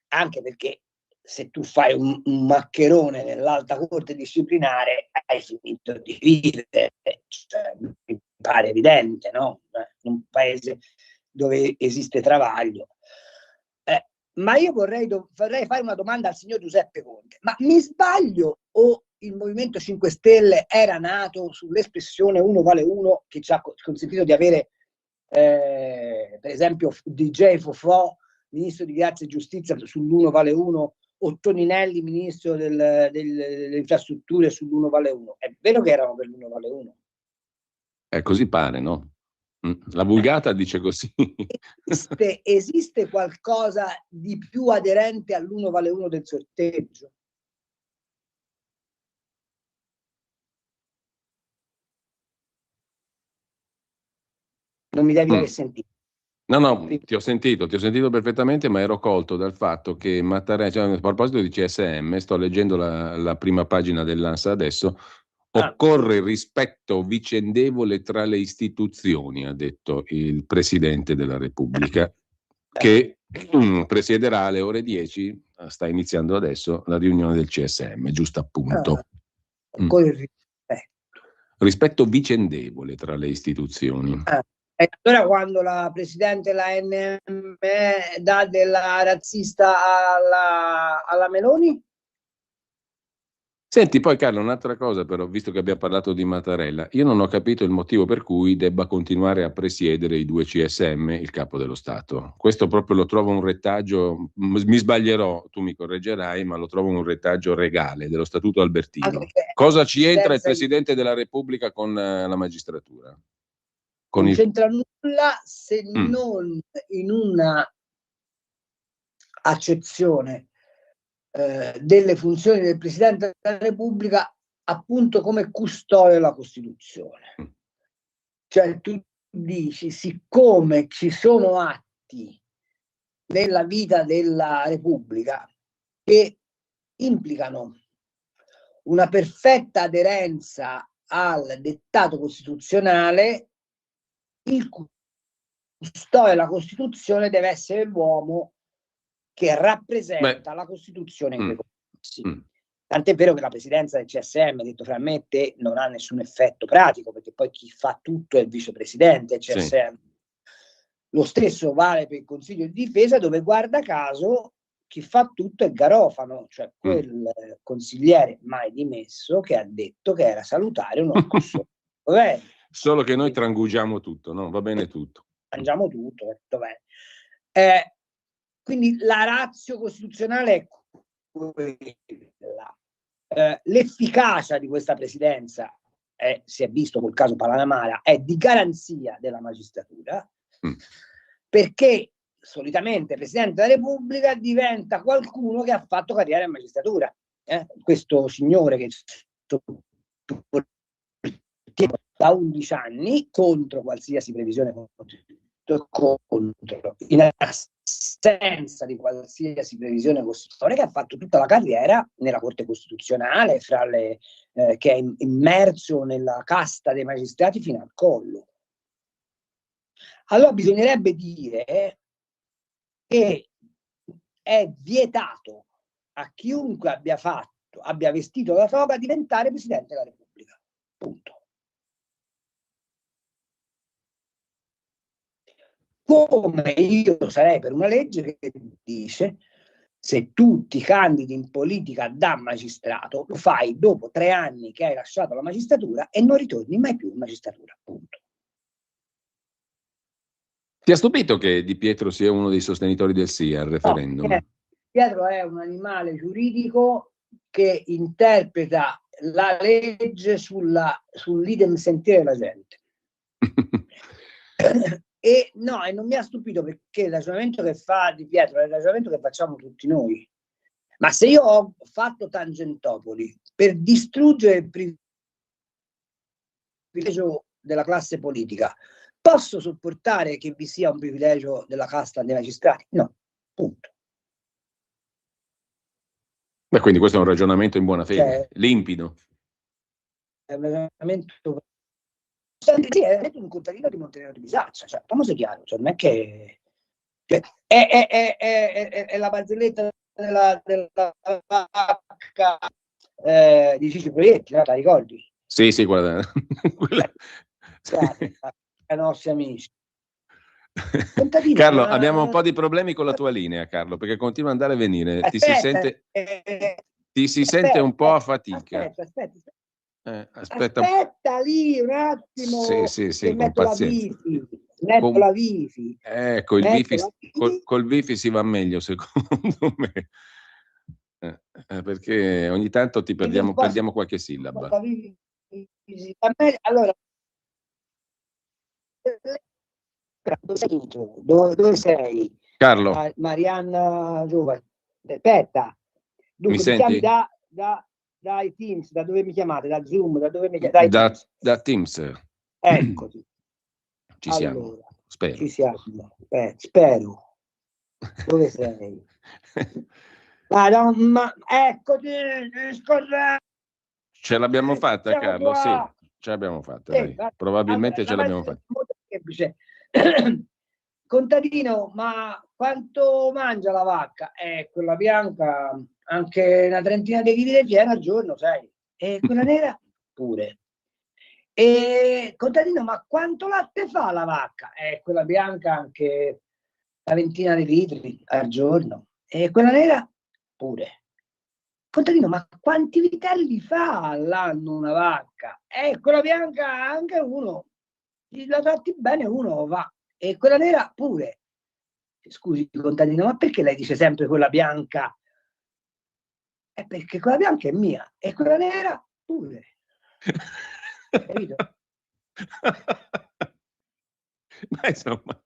Anche perché se tu fai un maccherone nell'alta corte disciplinare hai finito di vivere, cioè, mi pare evidente, no? In un paese dove esiste travaglio. Ma io vorrei fare una domanda al signor Giuseppe Conte. Ma mi sbaglio o il Movimento 5 Stelle era nato sull'espressione uno vale uno, che ci ha consentito di avere per esempio DJ Fofò, ministro di Grazia e Giustizia, sull'uno vale uno o Toninelli ministro delle infrastrutture sull'1 vale 1. È vero che erano per l'1 vale 1. Così pare, no? La Vulgata dice così. Esiste qualcosa di più aderente all'1 vale 1 del sorteggio? Non mi devi aver sentito. No, ti ho sentito perfettamente, ma ero colto dal fatto che Mattarella, cioè, a proposito di CSM, sto leggendo la prima pagina dell'ANSA adesso, occorre rispetto vicendevole tra le istituzioni, ha detto il Presidente della Repubblica, che presiederà alle ore 10, sta iniziando adesso, la riunione del CSM, giusto appunto. Con il rispetto. Rispetto vicendevole tra le istituzioni. E allora quando la Presidente dell'ANM dà della razzista alla Meloni? Senti, poi Carlo, un'altra cosa però, visto che abbiamo parlato di Mattarella, io non ho capito il motivo per cui debba continuare a presiedere i 2 CSM il capo dello Stato. Questo proprio lo trovo un retaggio, mi sbaglierò, tu mi correggerai, ma lo trovo un retaggio regale dello Statuto Albertino. Cosa ci entra il Presidente della Repubblica con la magistratura? Non c'entra nulla se non in una accezione delle funzioni del Presidente della Repubblica appunto come custode della Costituzione. Cioè tu dici, siccome ci sono atti nella vita della Repubblica che implicano una perfetta aderenza al dettato costituzionale, il custode della Costituzione deve essere l'uomo che rappresenta la Costituzione in quei contesti. Tant'è vero che la presidenza del CSM, detto fra me e te, non ha nessun effetto pratico, perché poi chi fa tutto è il vicepresidente del CSM. Sì. Lo stesso vale per il Consiglio di Difesa, dove guarda caso chi fa tutto è Garofano, cioè quel consigliere mai dimesso che ha detto che era salutare uno scossone. Solo che noi trangugiamo tutto, no? Va bene tutto. Trangugiamo tutto, detto bene. Quindi la ratio costituzionale è quella. L'efficacia di questa presidenza, si è visto col caso Palamara, è di garanzia della magistratura, perché solitamente Presidente della Repubblica diventa qualcuno che ha fatto carriera in magistratura. Questo signore che da 11 anni contro qualsiasi previsione in assenza di qualsiasi previsione costituzionale, che ha fatto tutta la carriera nella Corte Costituzionale, fra le che è immerso nella casta dei magistrati fino al collo. Allora bisognerebbe dire che è vietato a chiunque abbia vestito la toga diventare Presidente della Repubblica. Punto. Come io sarei per una legge che dice: se tu ti candidi in politica da magistrato, lo fai dopo 3 anni che hai lasciato la magistratura e non ritorni mai più in magistratura. Punto. Ti ha stupito che Di Pietro sia uno dei sostenitori del sì al referendum? No, Pietro è un animale giuridico che interpreta la legge sull'idem sentire della gente. E non mi ha stupito, perché il ragionamento che fa Di Pietro è il ragionamento che facciamo tutti noi. Ma se io ho fatto Tangentopoli per distruggere il privilegio della classe politica, posso sopportare che vi sia un privilegio della casta dei magistrati? No, punto. Beh, quindi questo è un ragionamento in buona fede, limpido. È un ragionamento... Sì, è detto un contadino di Montenegro di Bisaccia, cioè, famoso chiaro, cioè, non è che... Cioè, è la barzelletta della vacca di Ciccio Proietti, la ricordi? Sì, guarda. Ai nostri amici. Carlo, abbiamo un po' di problemi con la tua linea, Carlo, perché continua ad andare e venire. Ti si sente un po' a fatica. Aspetta lì un attimo. Sì, con metto pazienza. La wifi. Ecco, col wifi si va meglio, secondo me. Perché ogni tanto perdiamo qualche sillaba. Allora, dove sei tu? Dove sei? Carlo, Marianna Giovane. Aspetta. Dunque, mi mi chiami senti? dai Teams, da dove mi chiamate? Da Zoom, da dove mi chiamate? Da Teams. Eccoti. Ci siamo, Allora, spero. ci siamo. Spero. Dove sei? Ma eccoti, scorre. Ce l'abbiamo fatta, Siamo Carlo? Sì, qua. ce l'abbiamo fatta, Sì, dai. Probabilmente ce l'abbiamo fatta. Molto semplice. Contadino, ma quanto mangia la vacca? Quella bianca, anche una trentina di chili piena al giorno, sai? E quella nera? Pure. E contadino, ma quanto latte fa la vacca? Quella bianca anche una ventina di litri al giorno. E quella nera? Pure. Contadino, ma quanti vitelli fa all'anno una vacca? Quella bianca anche uno. La tratti bene uno va. E quella nera pure. Scusi, contadino, ma perché lei dice sempre quella bianca? Perché quella bianca è mia e quella nera pure. Capito? Ma insomma,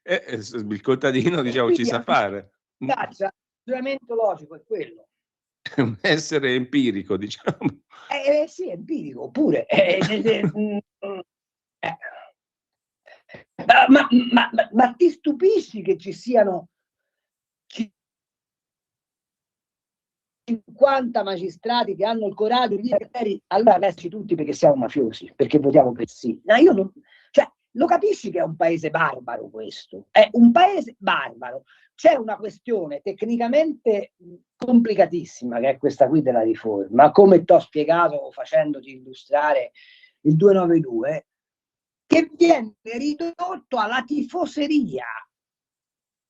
il contadino, diciamo, ci sa fare. Il ragionamento logico è quello. È un essere empirico, diciamo. Sì, è empirico, pure. Ma ti stupisci che ci siano 50 magistrati che hanno il coraggio di dire allora arresti tutti perché siamo mafiosi, perché votiamo per sì. No, io non, cioè, lo capisci che è un paese barbaro questo? È un paese barbaro. C'è una questione tecnicamente complicatissima che è questa qui della riforma, come ti ho spiegato facendoti illustrare il 292, che viene ridotto alla tifoseria.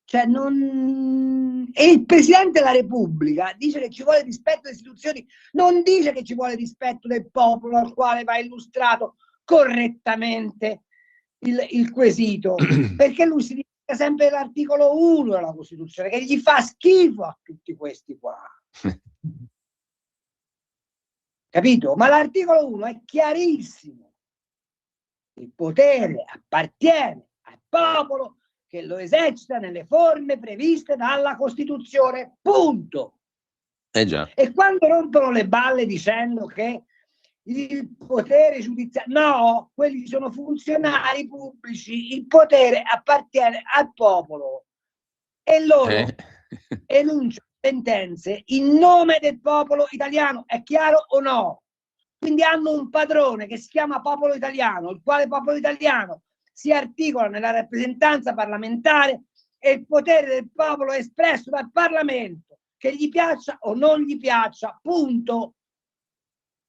Cioè e il Presidente della Repubblica dice che ci vuole rispetto delle istituzioni, non dice che ci vuole rispetto del popolo al quale va illustrato correttamente il quesito, perché lui si dice sempre l'articolo 1 della Costituzione, che gli fa schifo a tutti questi qua. Capito? Ma l'articolo 1 è chiarissimo. Il potere appartiene al popolo che lo esercita nelle forme previste dalla Costituzione, punto. Già. E quando rompono le balle dicendo che il potere giudiziario, no, quelli sono funzionari pubblici, il potere appartiene al popolo e loro enunciano sentenze in nome del popolo italiano, è chiaro o no? Quindi hanno un padrone che si chiama popolo italiano, il quale popolo italiano si articola nella rappresentanza parlamentare e il potere del popolo è espresso dal Parlamento, che gli piaccia o non gli piaccia, punto.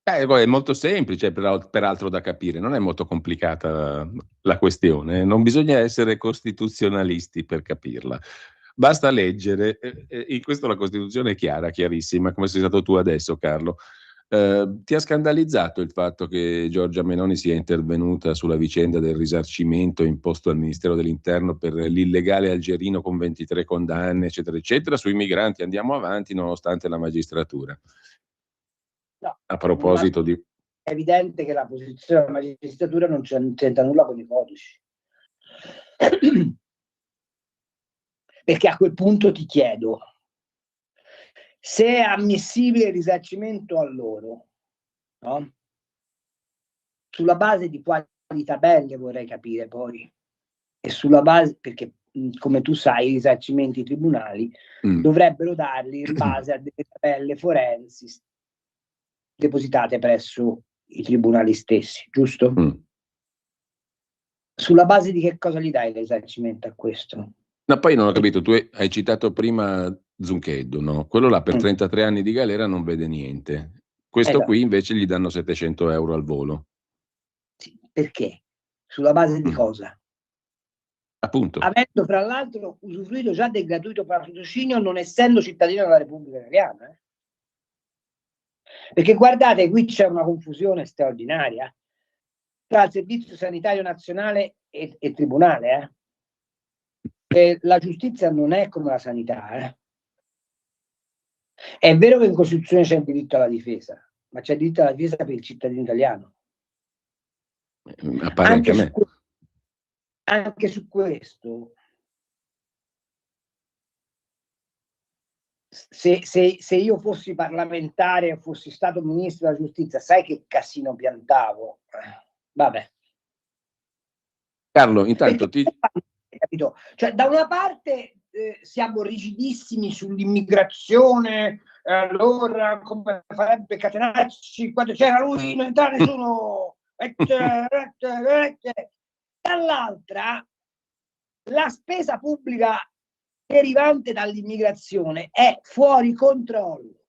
È molto semplice, peraltro da capire, non è molto complicata la questione, non bisogna essere costituzionalisti per capirla. Basta leggere, in questo la Costituzione è chiara, chiarissima, come sei stato tu adesso, Carlo. Ti ha scandalizzato il fatto che Giorgia Meloni sia intervenuta sulla vicenda del risarcimento imposto al Ministero dell'Interno per l'illegale algerino con 23 condanne, eccetera, eccetera, sui migranti andiamo avanti nonostante la magistratura? No, a proposito di... È evidente che la posizione della magistratura non c'entra nulla con i codici. Perché a quel punto ti chiedo, se è ammissibile il risarcimento a loro, no? Sulla base di quali tabelle vorrei capire poi, e sulla base, perché come tu sai i risarcimenti tribunali dovrebbero darli in base a delle tabelle forensi depositate presso i tribunali stessi, giusto? Sulla base di che cosa gli dai il risarcimento a questo? No, poi non ho capito, tu hai citato prima Zuncheddu, no? Quello là per 33 anni di galera non vede niente. Questo qui invece gli danno 700 euro al volo. Sì, perché? Sulla base di cosa? Appunto. Avendo fra l'altro usufruito già del gratuito patrocinio non essendo cittadino della Repubblica Italiana. Perché guardate, qui c'è una confusione straordinaria tra il Servizio Sanitario Nazionale e Tribunale. La giustizia non è come la sanità. È vero che in Costituzione c'è il diritto alla difesa, ma c'è il diritto alla difesa per il cittadino italiano. Appare anche a me. Anche su questo, se io fossi parlamentare o fossi stato ministro della giustizia, sai che casino piantavo? Vabbè. Carlo, intanto Capito? Cioè, da una parte siamo rigidissimi sull'immigrazione, allora come farebbe Catenacci quando c'era lui, non entra nessuno. Dall'altra, la spesa pubblica derivante dall'immigrazione è fuori controllo.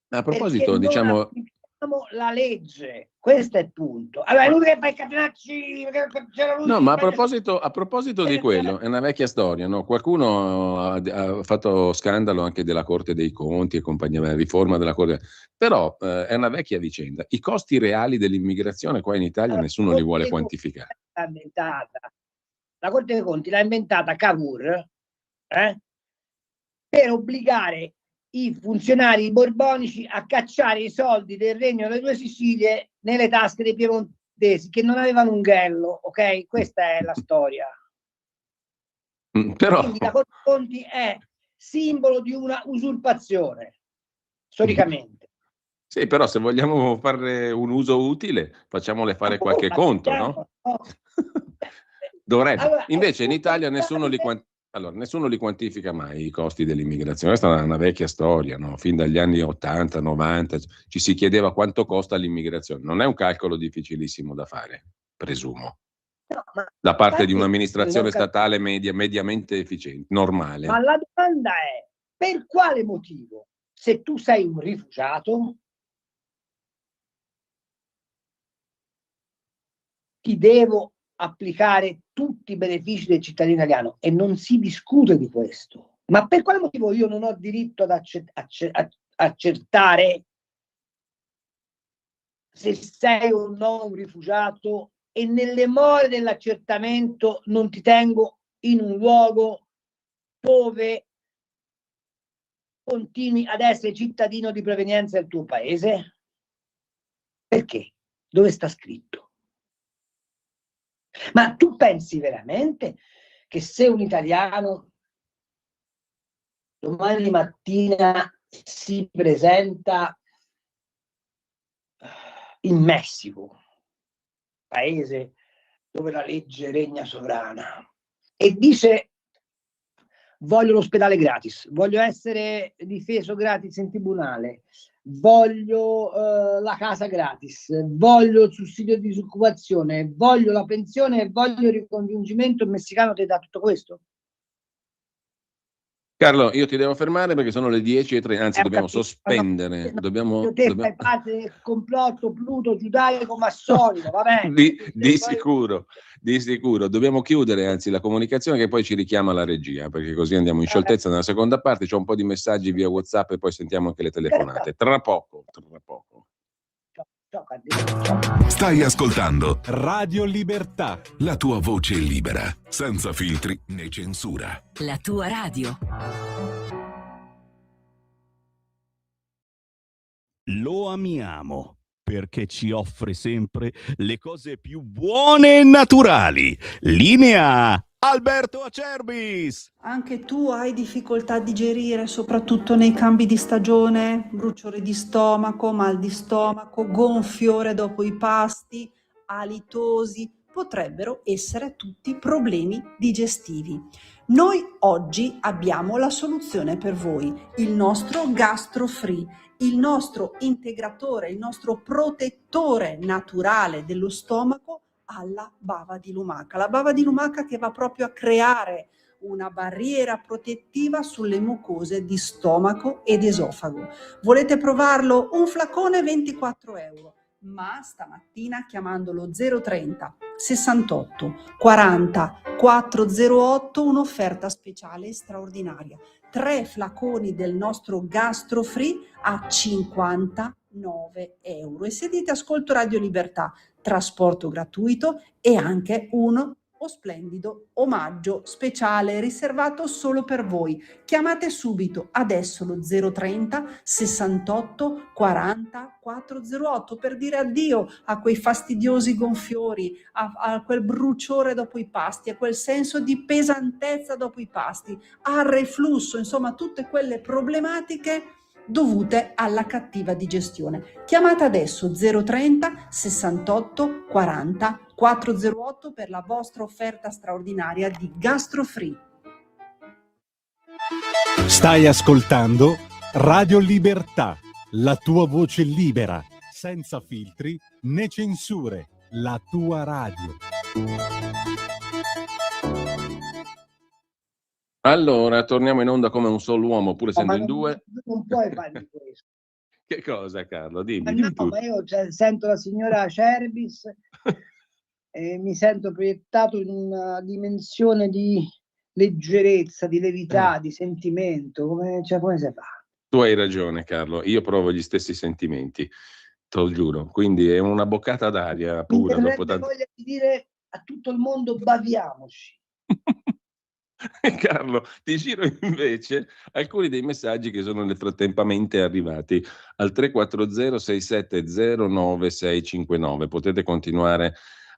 A proposito, perché diciamo... non applichiamo la legge, questo è il punto. Allora, è lui che fa i Catenacci, c'era lui. No, ma a proposito di quello, è una vecchia storia, no? Qualcuno ha fatto scandalo anche della Corte dei Conti e compagnia, la riforma della Corte, però è una vecchia vicenda. I costi reali dell'immigrazione qua in Italia nessuno li vuole quantificare. La Corte dei Conti l'ha inventata Cavour per obbligare i funzionari borbonici a cacciare i soldi del Regno delle Due Sicilie nelle tasche dei piemontesi che non avevano un ghello, ok? Questa è la storia. Però... Quindi la Corte dei Conti è simbolo di una usurpazione, storicamente. Sì, però se vogliamo fare un uso utile, facciamole fare qualche conto, no? Dovrebbe. Allora, invece in Italia nessuno li quantifica mai i costi dell'immigrazione. Questa è una vecchia storia, no? Fin dagli anni 80, 90 ci si chiedeva quanto costa l'immigrazione. Non è un calcolo difficilissimo da fare, presumo, da parte di un'amministrazione statale mediamente efficiente, normale. Ma la domanda è: per quale motivo, se tu sei un rifugiato, ti devo applicare tutti i benefici del cittadino italiano? E non si discute di questo. Ma per quale motivo io non ho diritto ad accertare se sei o no un rifugiato e nelle more dell'accertamento non ti tengo in un luogo dove continui ad essere cittadino di provenienza del tuo paese? Perché? Dove sta scritto? Ma tu pensi veramente che se un italiano domani mattina si presenta in Messico, paese dove la legge regna sovrana, e dice: voglio l'ospedale gratis, voglio essere difeso gratis in tribunale, voglio la casa gratis, voglio il sussidio di disoccupazione, voglio la pensione e voglio il ricongiungimento, il messicano ti dà tutto questo? Carlo, io ti devo fermare perché sono le 10:30, anzi dobbiamo sospendere. Te fai parte del complotto Pluto giudaico massonico, va bene? Di sicuro. Dobbiamo chiudere anzi la comunicazione, che poi ci richiama la regia, perché così andiamo in scioltezza nella seconda parte. C'è un po' di messaggi via WhatsApp e poi sentiamo anche le telefonate. Tra poco. Stai ascoltando Radio Libertà, la tua voce libera, senza filtri né censura. La tua radio. Lo amiamo perché ci offre sempre le cose più buone e naturali. Linea Alberto Acerbis. Anche tu hai difficoltà a digerire, soprattutto nei cambi di stagione, bruciore di stomaco, mal di stomaco, gonfiore dopo i pasti, alitosi, potrebbero essere tutti problemi digestivi. Noi oggi abbiamo la soluzione per voi, il nostro GastroFree, il nostro integratore, il nostro protettore naturale dello stomaco alla bava di lumaca. La bava di lumaca che va proprio a creare una barriera protettiva sulle mucose di stomaco ed esofago. Volete provarlo? Un flacone 24 euro, ma stamattina chiamandolo 030 68 40 408 un'offerta speciale straordinaria. 3 flaconi del nostro GastroFree a 59 euro. E se dite ascolto Radio Libertà, trasporto gratuito e anche un o splendido omaggio speciale riservato solo per voi. Chiamate subito adesso lo 030 68 40 408 per dire addio a quei fastidiosi gonfiori, a quel bruciore dopo i pasti, a quel senso di pesantezza dopo i pasti, al reflusso, insomma tutte quelle problematiche dovute alla cattiva digestione. Chiamate adesso 030 68 40 408 per la vostra offerta straordinaria di GastroFree. Stai ascoltando Radio Libertà, la tua voce libera, senza filtri né censure, la tua radio. Allora, torniamo in onda come un solo uomo, pur essendo in due. Non puoi fare di questo. Che cosa, Carlo? Dimmi, Ma dimmi no, tu. ma io sento la signora Cerbis e mi sento proiettato in una dimensione di leggerezza, di levità, di sentimento. Come si fa? Tu hai ragione, Carlo. Io provo gli stessi sentimenti, te lo giuro. Quindi è una boccata d'aria Mi pura. Dopo verrebbe tanto... voglia di dire a tutto il mondo baviamoci. Carlo, ti giro invece alcuni dei messaggi che sono nel frattempo arrivati al 340 67 09 659. Potete continuare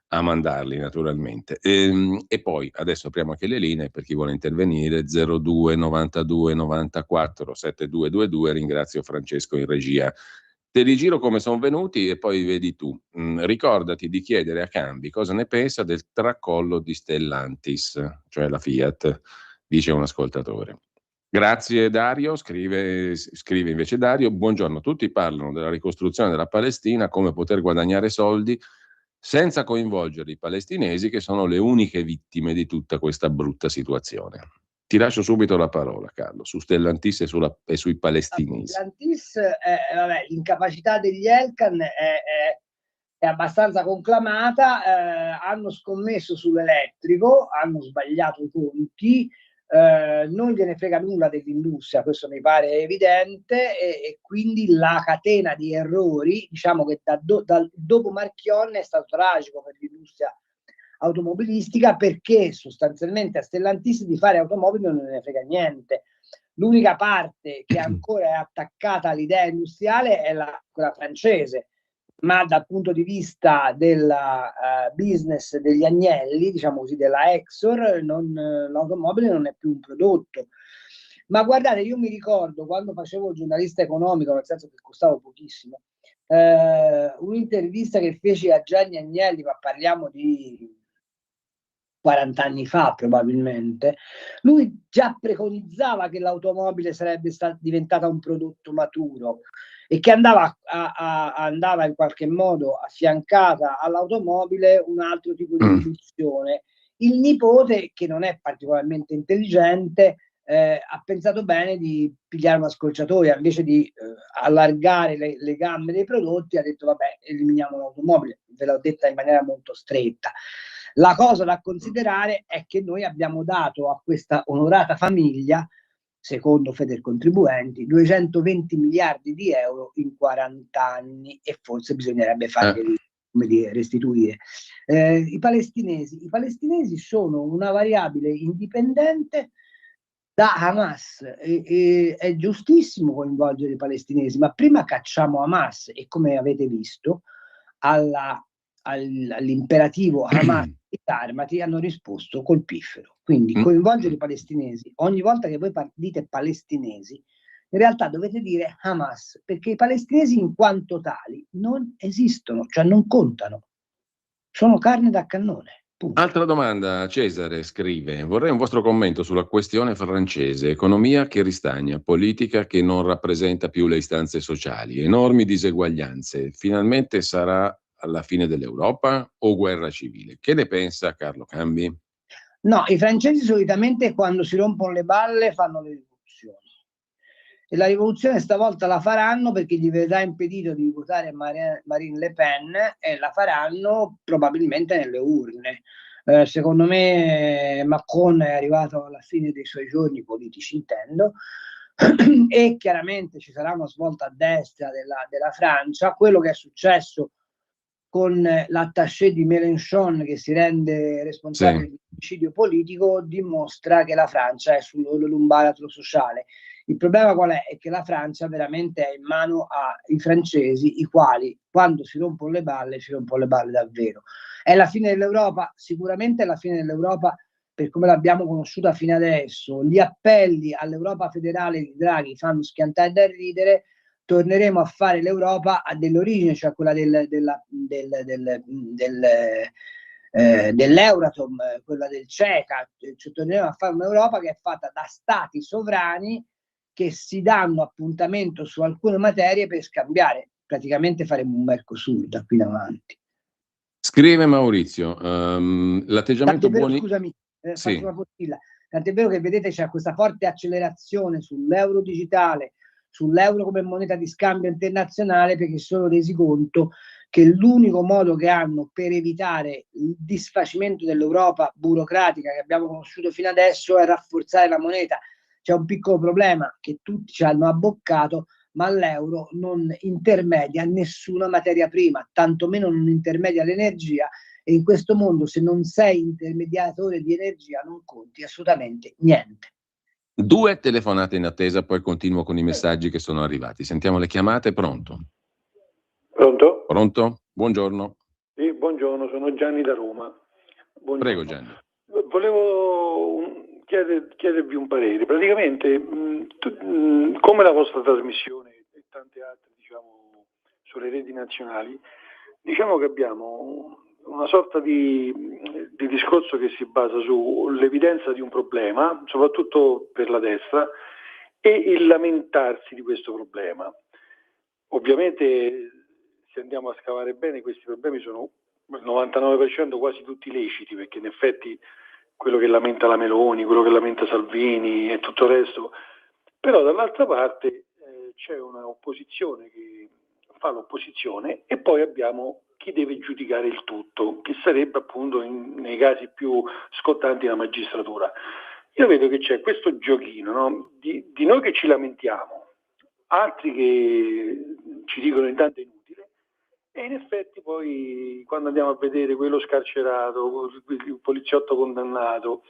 a mandarli naturalmente. E poi adesso apriamo anche le linee per chi vuole intervenire 02 92 94 7222. Ringrazio Francesco in regia. Te li giro come sono venuti e poi vedi tu. Ricordati di chiedere a Cambi cosa ne pensa del tracollo di Stellantis, cioè la Fiat, dice un ascoltatore. Grazie Dario, scrive invece Dario, buongiorno, tutti parlano della ricostruzione della Palestina, come poter guadagnare soldi senza coinvolgere i palestinesi che sono le uniche vittime di tutta questa brutta situazione. Ti lascio subito la parola, Carlo, su Stellantis e sui palestinesi. Stellantis, vabbè, l'incapacità degli Elkan è abbastanza conclamata, hanno scommesso sull'elettrico, hanno sbagliato i conti, non gliene frega nulla dell'industria, questo mi pare evidente, e quindi la catena di errori, diciamo che dopo Marchionne è stato tragico per l'industria automobilistica, perché sostanzialmente a Stellantis di fare automobili non ne frega niente. L'unica parte che ancora è attaccata all'idea industriale è quella francese, ma dal punto di vista del business degli agnelli, diciamo così, della Exor, l'automobile non è più un prodotto. Ma guardate, io mi ricordo quando facevo il giornalista economico, nel senso che costavo pochissimo, un'intervista che feci a Gianni Agnelli, ma parliamo di 40 anni fa probabilmente, lui già preconizzava che l'automobile sarebbe diventata un prodotto maturo e che andava in qualche modo affiancata all'automobile un altro tipo di riduzione. Il nipote, che non è particolarmente intelligente, ha pensato bene di pigliare una scorciatoia, invece di allargare le gambe dei prodotti, ha detto vabbè, eliminiamo l'automobile, ve l'ho detta in maniera molto stretta. La cosa da considerare è che noi abbiamo dato a questa onorata famiglia, secondo Federcontribuenti, 220 miliardi di euro in 40 anni e forse bisognerebbe farli, come dire, restituire. I palestinesi sono una variabile indipendente da Hamas, è giustissimo coinvolgere i palestinesi, ma prima cacciamo Hamas e, come avete visto, all'imperativo Hamas armati hanno risposto col piffero. Quindi coinvolgere i palestinesi, ogni volta che voi dite palestinesi, in realtà dovete dire Hamas, perché i palestinesi in quanto tali non esistono, cioè non contano, sono carne da cannone. Punto. Altra domanda, Cesare scrive: vorrei un vostro commento sulla questione francese, economia che ristagna, politica che non rappresenta più le istanze sociali, enormi diseguaglianze, finalmente sarà alla fine dell'Europa o guerra civile? Che ne pensa Carlo Cambi? No, i francesi solitamente quando si rompono le balle fanno le rivoluzioni. E la rivoluzione stavolta la faranno perché gli verrà impedito di votare Marine Le Pen e la faranno probabilmente nelle urne. Secondo me Macron è arrivato alla fine dei suoi giorni politici, intendo, e chiaramente ci sarà una svolta a destra della Francia. Quello che è successo con l'attaché di Mélenchon che si rende responsabile di omicidio politico, dimostra che la Francia è sull'umbaratro sociale. Il problema qual è? È che la Francia veramente è in mano ai francesi, i quali quando si rompono le balle davvero. È la fine dell'Europa? Sicuramente è la fine dell'Europa per come l'abbiamo conosciuta fino adesso. Gli appelli all'Europa federale di Draghi fanno schiantare da ridere. Torneremo a fare l'Europa dell'origine, cioè quella dell'Euratom, quella del CECA. Cioè, torneremo a fare un'Europa che è fatta da stati sovrani che si danno appuntamento su alcune materie per scambiare. Praticamente faremo un Mercosur da qui in avanti. Scrive Maurizio, l'atteggiamento buoni... Scusami, faccio una postilla. Tant'è vero che vedete c'è questa forte accelerazione sull'euro digitale, sull'euro come moneta di scambio internazionale, perché si sono resi conto che l'unico modo che hanno per evitare il disfacimento dell'Europa burocratica che abbiamo conosciuto fino adesso è rafforzare la moneta. C'è un piccolo problema che tutti ci hanno abboccato, ma l'euro non intermedia nessuna materia prima, tantomeno non intermedia l'energia, e in questo mondo se non sei intermediatore di energia non conti assolutamente niente. 2 telefonate in attesa, poi continuo con i messaggi che sono arrivati. Sentiamo le chiamate. Pronto? Pronto? Pronto? Buongiorno. Sì, buongiorno, sono Gianni da Roma. Buongiorno. Prego Gianni. Volevo chiedervi un parere. Praticamente, come la vostra trasmissione e tante altre, diciamo, sulle reti nazionali, diciamo che abbiamo una sorta di discorso che si basa sull'evidenza di un problema, soprattutto per la destra, e il lamentarsi di questo problema. Ovviamente, se andiamo a scavare bene, questi problemi sono il 99% quasi tutti leciti, perché in effetti quello che lamenta la Meloni, quello che lamenta Salvini e tutto il resto, però dall'altra parte c'è una opposizione che fa l'opposizione e poi abbiamo chi deve giudicare il tutto, che sarebbe appunto nei casi più scottanti la magistratura. Io vedo che c'è questo giochino, no? di noi che ci lamentiamo, altri che ci dicono intanto è inutile, e in effetti poi quando andiamo a vedere quello scarcerato, il poliziotto condannato,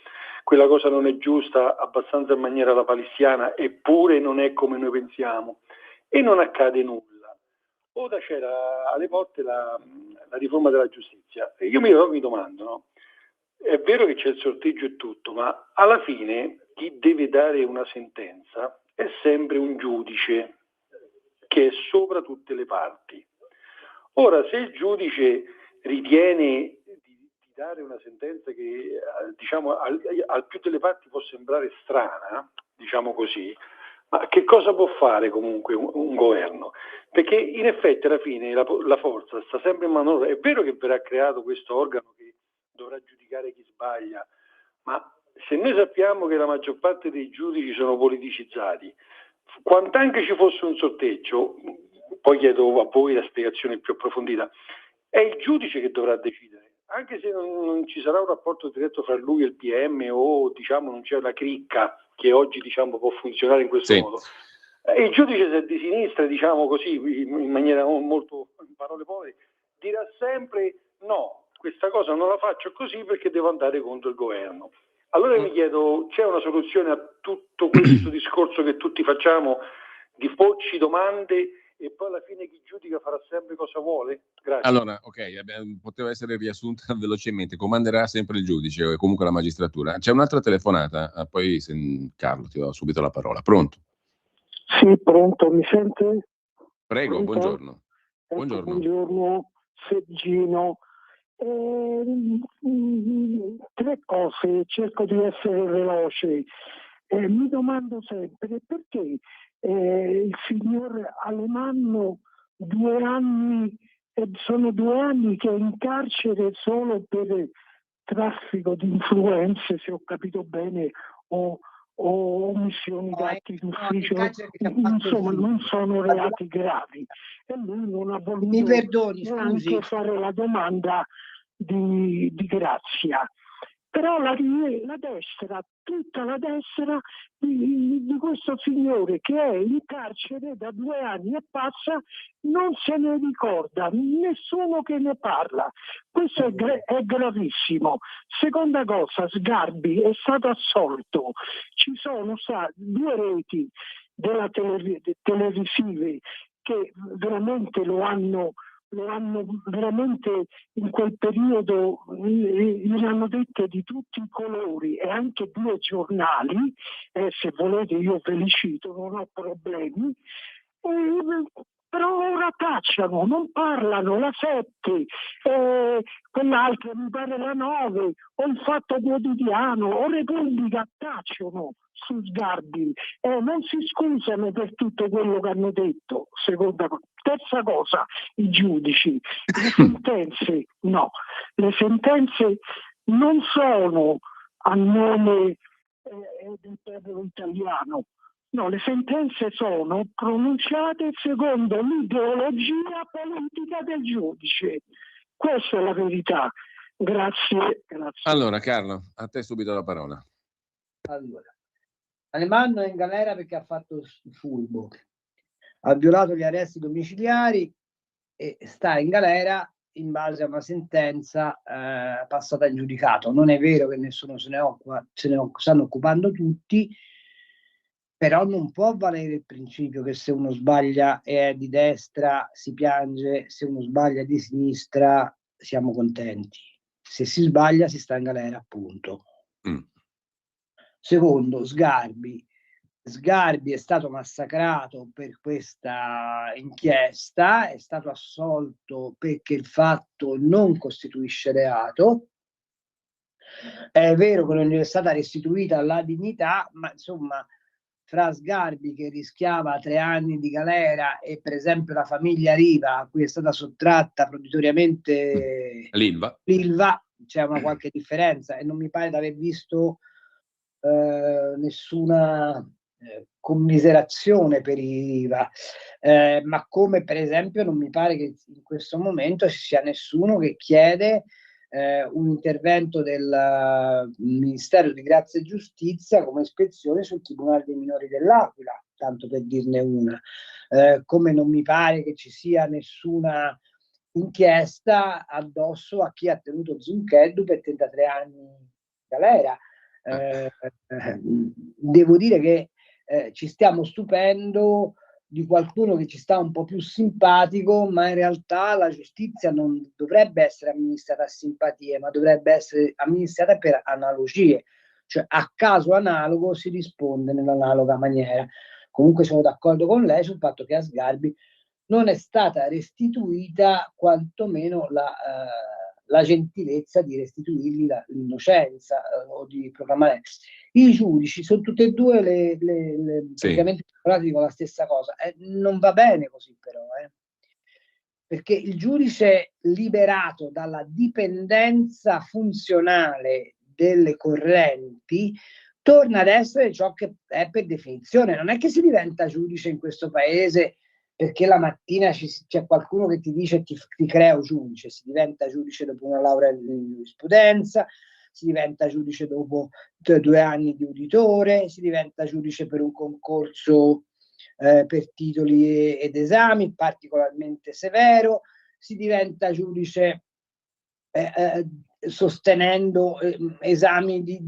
quella cosa non è giusta abbastanza in maniera alla palissiana, eppure non è come noi pensiamo, e non accade nulla. Ora c'era alle porte la riforma della giustizia, e io mi domando, no? È vero che c'è il sorteggio e tutto, ma alla fine chi deve dare una sentenza è sempre un giudice che è sopra tutte le parti. Ora, se il giudice ritiene di dare una sentenza che, diciamo, al più delle parti può sembrare strana, diciamo così, ma che cosa può fare comunque un governo? Perché in effetti alla fine la forza sta sempre in mano. È vero che verrà creato questo organo che dovrà giudicare chi sbaglia, ma se noi sappiamo che la maggior parte dei giudici sono politicizzati, quant'anche ci fosse un sorteggio, poi chiedo a voi la spiegazione più approfondita, è il giudice che dovrà decidere, anche se non ci sarà un rapporto diretto fra lui e il PM, o diciamo non c'è la cricca che oggi diciamo può funzionare in questo modo. Il giudice, se è di sinistra, diciamo così, in maniera molto, in parole povere, dirà sempre no, questa cosa non la faccio così perché devo andare contro il governo. Allora mi chiedo, c'è una soluzione a tutto questo discorso che tutti facciamo di porci domande e poi alla fine chi giudica farà sempre cosa vuole? Grazie. Allora, ok, poteva essere riassunta velocemente, comanderà sempre il giudice o comunque la magistratura. C'è un'altra telefonata, poi Carlo ti do subito la parola. Pronto? Sì, pronto, mi sente? Prego, Pronto? buongiorno. Ecco, buongiorno, Sergino. 3 cose, cerco di essere veloce. Mi domando sempre perché il signor Alemanno 2 anni, sono 2 anni che è in carcere solo per traffico di influenze, se ho capito bene, o omissioni d'atti d'ufficio, insomma non sono reati gravi, e lui non ha voluto neanche fare la domanda di grazia. Però la destra, tutta la destra di questo signore che è in carcere da 2 anni e passa, non se ne ricorda, nessuno che ne parla. Questo è gravissimo. Seconda cosa, Sgarbi è stato assolto. Ci sono 2 reti della televisive che veramente lo hanno veramente in quel periodo ne hanno dette di tutti i colori, e anche 2 giornali, se volete io ve li cito, non ho problemi, però ora tacciano, non parlano. La 7, quell'altra mi pare la 9, o il Fatto Quotidiano o Repubblica tacciono su Sgarbi, non si scusano per tutto quello che hanno detto. Seconda cosa. Terza cosa, i giudici, le sentenze no, le sentenze non sono a nome del popolo italiano. No, le sentenze sono pronunciate secondo l'ideologia politica del giudice. Questa è la verità. Grazie. Allora, Carlo, a te subito la parola. Allora, Alemanno è in galera perché ha fatto il furbo, ha violato gli arresti domiciliari e sta in galera in base a una sentenza passata in giudicato. Non è vero che nessuno se ne occupa, stanno occupando tutti. Però non può valere il principio che se uno sbaglia e è di destra si piange, se uno sbaglia di sinistra siamo contenti. Se si sbaglia si sta in galera, appunto. Secondo, Sgarbi è stato massacrato per questa inchiesta, è stato assolto perché il fatto non costituisce reato. È vero che non gli è stata restituita la dignità, ma insomma, fra Sgarbi che rischiava 3 anni di galera e per esempio la famiglia Riva a cui è stata sottratta proditoriamente l'Ilva, c'è una qualche differenza, e non mi pare di aver visto nessuna commiserazione per i Riva, ma come per esempio non mi pare che in questo momento ci sia nessuno che chiede un intervento del Ministero di Grazia e Giustizia come ispezione sul Tribunale dei Minori dell'Aquila, tanto per dirne una, come non mi pare che ci sia nessuna inchiesta addosso a chi ha tenuto Zuncheddu per 33 anni in galera. Devo dire che ci stiamo stupendo di qualcuno che ci sta un po' più simpatico, ma in realtà la giustizia non dovrebbe essere amministrata a simpatie, ma dovrebbe essere amministrata per analogie, cioè a caso analogo si risponde nell'analoga maniera. Comunque sono d'accordo con lei sul fatto che a Sgarbi non è stata restituita quantomeno la gentilezza di restituirgli l'innocenza o di proclamare. I giudici sono tutte e due praticamente dicono la stessa cosa. Non va bene così però, perché il giudice liberato dalla dipendenza funzionale delle correnti torna ad essere ciò che è per definizione. Non è che si diventa giudice in questo paese perché la mattina c'è qualcuno che ti dice ti creo giudice. Si diventa giudice dopo una laurea in giurisprudenza, si diventa giudice dopo 2 anni di uditore, si diventa giudice per un concorso per titoli ed esami particolarmente severo, si diventa giudice sostenendo esami di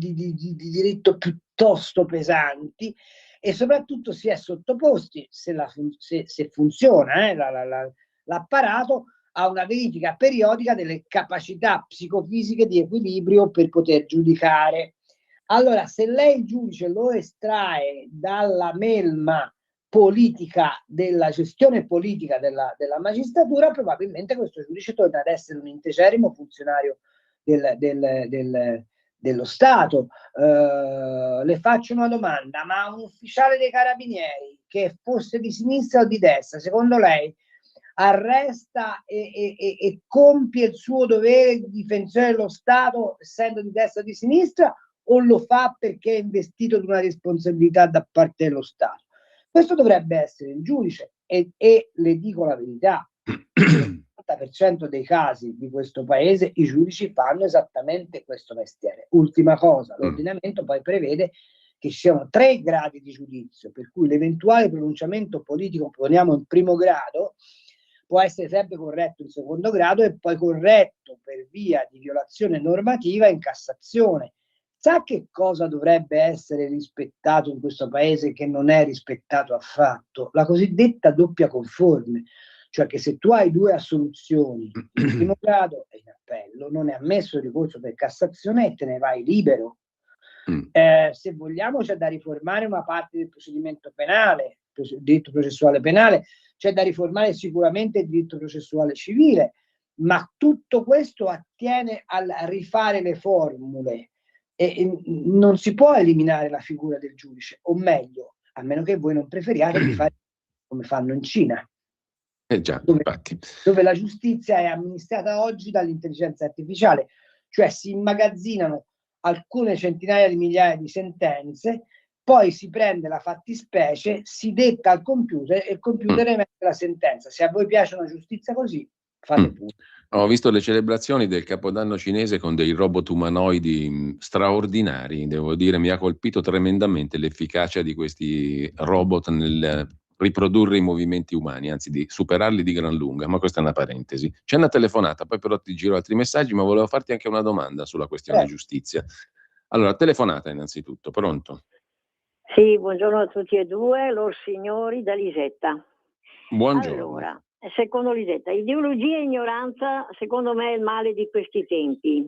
diritto piuttosto pesanti, e soprattutto si è sottoposti, se funziona l'apparato, a una verifica periodica delle capacità psicofisiche di equilibrio per poter giudicare. Allora, se lei il giudice lo estrae dalla melma politica della gestione politica della magistratura, probabilmente questo giudice torna ad essere un integerrimo funzionario dello Stato. Le faccio una domanda: ma un ufficiale dei carabinieri che fosse di sinistra o di destra, secondo lei arresta e compie il suo dovere di difensore dello Stato essendo di destra o di sinistra, o lo fa perché è investito di una responsabilità da parte dello Stato? Questo dovrebbe essere il giudice, e le dico la verità, nell'80% dei casi di questo paese i giudici fanno esattamente questo mestiere. Ultima cosa, l'ordinamento poi prevede che ci siano 3 gradi di giudizio, per cui l'eventuale pronunciamento politico, poniamo in primo grado, può essere sempre corretto in secondo grado e poi corretto per via di violazione normativa in Cassazione. Sa che cosa dovrebbe essere rispettato in questo paese che non è rispettato affatto? La cosiddetta doppia conforme, cioè che se tu hai 2 assoluzioni in primo grado e in appello, non è ammesso il ricorso per Cassazione e te ne vai libero. Se vogliamo c'è da riformare una parte del procedimento penale, il diritto processuale penale, c'è da riformare sicuramente il diritto processuale civile, ma tutto questo attiene al rifare le formule e non si può eliminare la figura del giudice, o meglio, a meno che voi non preferiate di fare come fanno in Cina, Già, dove la giustizia è amministrata oggi dall'intelligenza artificiale, cioè si immagazzinano alcune centinaia di migliaia di sentenze, poi si prende la fattispecie, si detta al computer e il computer emette la sentenza. Se a voi piace una giustizia così, fate pure. Ho visto le celebrazioni del Capodanno cinese con dei robot umanoidi straordinari, devo dire, mi ha colpito tremendamente l'efficacia di questi robot nel riprodurre i movimenti umani, anzi di superarli di gran lunga, ma questa è una parentesi. C'è una telefonata, poi però ti giro altri messaggi, ma volevo farti anche una domanda sulla questione giustizia. Allora, telefonata innanzitutto, pronto? Sì, buongiorno a tutti e due, lor signori da Lisetta. Buongiorno. Allora, secondo Lisetta, ideologia e ignoranza secondo me è il male di questi tempi.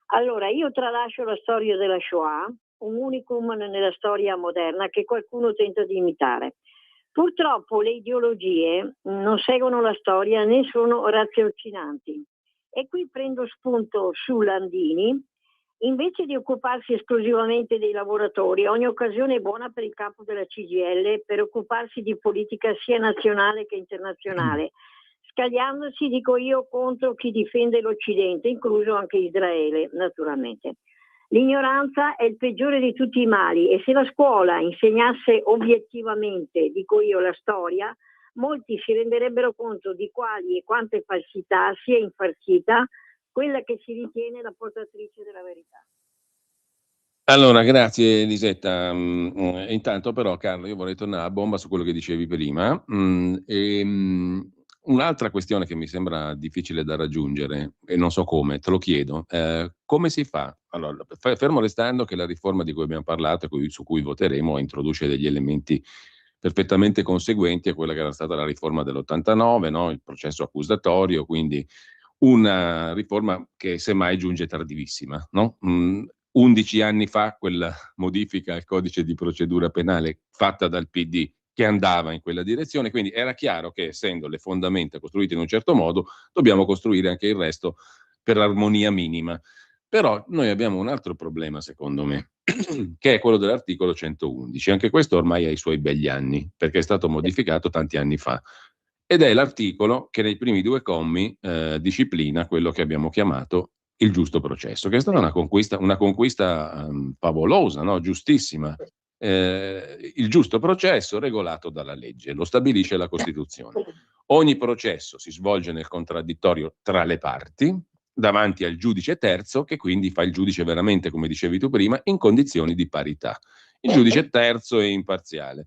Allora, io tralascio la storia della Shoah, un unicum nella storia moderna che qualcuno tenta di imitare. Purtroppo le ideologie non seguono la storia né sono raziocinanti. E qui prendo spunto su Landini. Invece di occuparsi esclusivamente dei lavoratori, ogni occasione è buona per il capo della CGIL per occuparsi di politica sia nazionale che internazionale, scagliandosi, dico io, contro chi difende l'Occidente, incluso anche Israele, naturalmente. L'ignoranza è il peggiore di tutti i mali e se la scuola insegnasse obiettivamente, dico io, la storia, molti si renderebbero conto di quali e quante falsità sia infarcita quella che si ritiene la portatrice della verità. Allora, grazie Elisetta. Intanto però, Carlo, io vorrei tornare a bomba su quello che dicevi prima. Un'altra questione che mi sembra difficile da raggiungere, e non so come, te lo chiedo, come si fa? Allora, fermo restando che la riforma di cui abbiamo parlato e su cui voteremo introduce degli elementi perfettamente conseguenti a quella che era stata la riforma dell'89, no? Il processo accusatorio, quindi una riforma che semmai giunge tardivissima, no? 11 anni fa quella modifica al codice di procedura penale fatta dal PD che andava in quella direzione, quindi era chiaro che essendo le fondamenta costruite in un certo modo, dobbiamo costruire anche il resto per l'armonia minima. Però noi abbiamo un altro problema, secondo me, che è quello dell'articolo 111. Anche questo ormai ha i suoi begli anni, perché è stato modificato tanti anni fa. Ed è l'articolo che nei primi 2 commi disciplina quello che abbiamo chiamato il giusto processo, che è stata una conquista favolosa, no? Giustissima. Il giusto processo regolato dalla legge, lo stabilisce la Costituzione. Ogni processo si svolge nel contraddittorio tra le parti, davanti al giudice terzo, che quindi fa il giudice veramente, come dicevi tu prima, in condizioni di parità. Il giudice terzo è imparziale.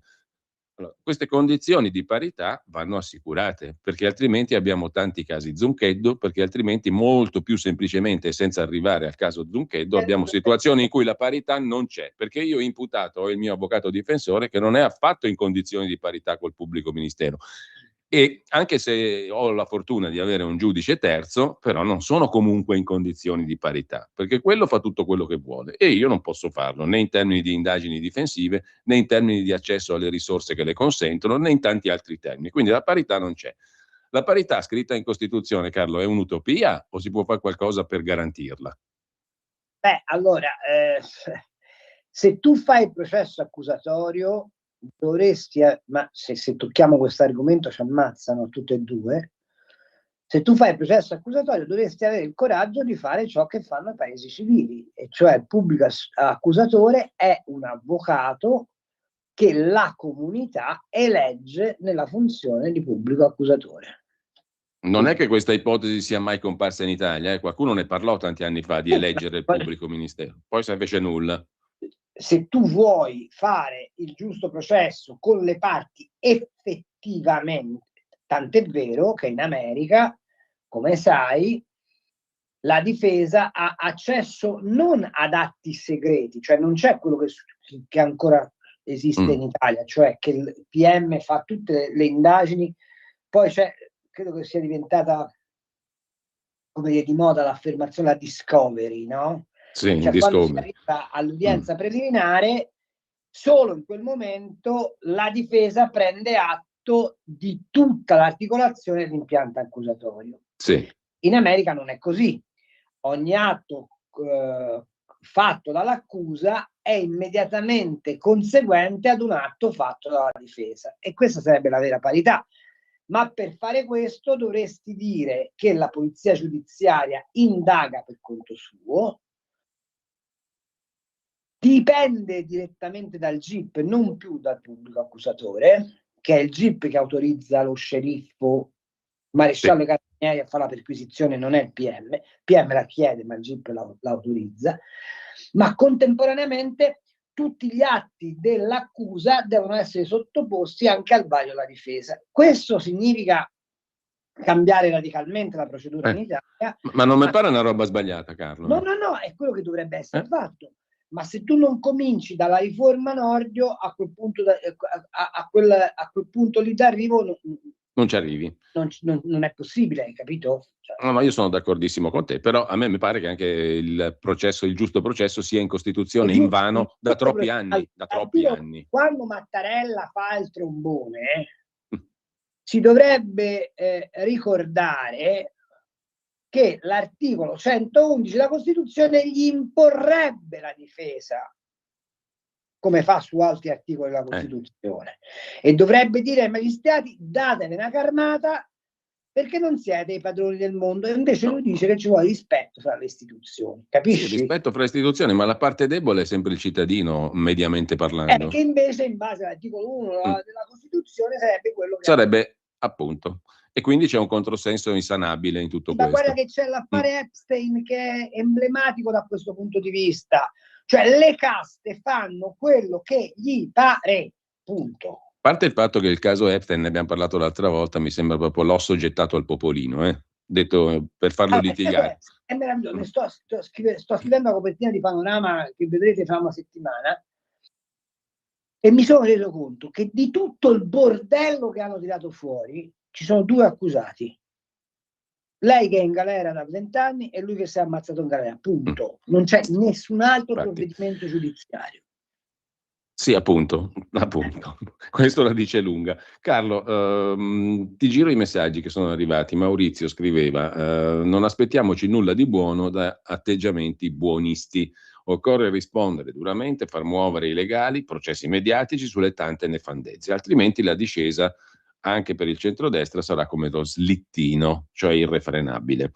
Allora, queste condizioni di parità vanno assicurate, perché altrimenti abbiamo tanti casi Zuncheddo, perché altrimenti molto più semplicemente e senza arrivare al caso Zuncheddo abbiamo situazioni in cui la parità non c'è, perché io imputato ho il mio avvocato difensore che non è affatto in condizioni di parità col pubblico ministero. E anche se ho la fortuna di avere un giudice terzo, però non sono comunque in condizioni di parità, perché quello fa tutto quello che vuole e io non posso farlo, né in termini di indagini difensive, né in termini di accesso alle risorse che le consentono, né in tanti altri termini. Quindi la parità non c'è. La parità scritta in Costituzione, Carlo, è un'utopia o si può fare qualcosa per garantirla? Allora, se tu fai il processo accusatorio, dovresti, ma se tocchiamo questo argomento ci ammazzano tutte e due. Se tu fai il processo accusatorio dovresti avere il coraggio di fare ciò che fanno i paesi civili, e cioè il pubblico accusatore è un avvocato che la comunità elegge nella funzione di pubblico accusatore. Non è che questa ipotesi sia mai comparsa in Italia, qualcuno ne parlò tanti anni fa di eleggere il pubblico ministero, poi si fece nulla. Se tu vuoi fare il giusto processo con le parti effettivamente, tant'è vero che in America, come sai, la difesa ha accesso non ad atti segreti, cioè non c'è quello che ancora esiste in Italia, cioè che il PM fa tutte le indagini, poi c'è, credo che sia diventata come dire, di moda l'affermazione, la discovery, no? Sì, Cioè quando si discovery. arriva all'udienza preliminare, solo in quel momento la difesa prende atto di tutta l'articolazione dell'impianto accusatorio. Sì. In America non è così. Ogni atto fatto dall'accusa è immediatamente conseguente ad un atto fatto dalla difesa, e questa sarebbe la vera parità. Ma per fare questo dovresti dire che la polizia giudiziaria indaga per conto suo, dipende direttamente dal GIP, non più dal pubblico accusatore, che è il GIP che autorizza lo sceriffo, maresciallo dei carabinieri a fare la perquisizione, non è il PM. Il PM la chiede, ma il GIP l'autorizza. Ma contemporaneamente tutti gli atti dell'accusa devono essere sottoposti anche al vaglio della difesa. Questo significa cambiare radicalmente la procedura in Italia. Ma non mi pare una roba sbagliata, Carlo. No, è quello che dovrebbe essere fatto. Ma se tu non cominci dalla riforma Nordio, a quel punto, a quel punto lì d'arrivo non ci arrivi. Non è possibile, hai capito? Cioè, No, ma io sono d'accordissimo con te, però a me mi pare che anche il giusto processo sia in Costituzione invano da troppi anni. Quando Mattarella fa il trombone, si dovrebbe ricordare che l'articolo 111 della Costituzione gli imporrebbe la difesa, come fa su altri articoli della Costituzione, e dovrebbe dire ai magistrati: datevi una carmata perché non siete i padroni del mondo. E invece lui dice che ci vuole rispetto fra le istituzioni, capisci? Sì, rispetto fra le istituzioni, ma la parte debole è sempre il cittadino, mediamente parlando. Che invece in base all'articolo 1 della Costituzione sarebbe quello che sarebbe appunto. E quindi c'è un controsenso insanabile in tutto questo. Ma guarda che c'è l'affare Epstein che è emblematico da questo punto di vista. Cioè le caste fanno quello che gli pare, punto. A parte il fatto che il caso Epstein, ne abbiamo parlato l'altra volta, mi sembra proprio l'osso gettato al popolino, detto per farlo litigare. È meraviglioso. Sto scrivendo la copertina di Panorama che vedrete fra una settimana, e mi sono reso conto che di tutto il bordello che hanno tirato fuori ci sono 2 accusati. Lei che è in galera da 20 anni e lui che si è ammazzato in galera, punto. Non c'è nessun altro provvedimento giudiziario. Sì, appunto. Questo la dice lunga. Carlo, ti giro i messaggi che sono arrivati. Maurizio scriveva: non aspettiamoci nulla di buono da atteggiamenti buonisti. Occorre rispondere duramente, far muovere i legali, processi mediatici sulle tante nefandezze, altrimenti la discesa anche per il centrodestra sarà come lo slittino, cioè irrefrenabile.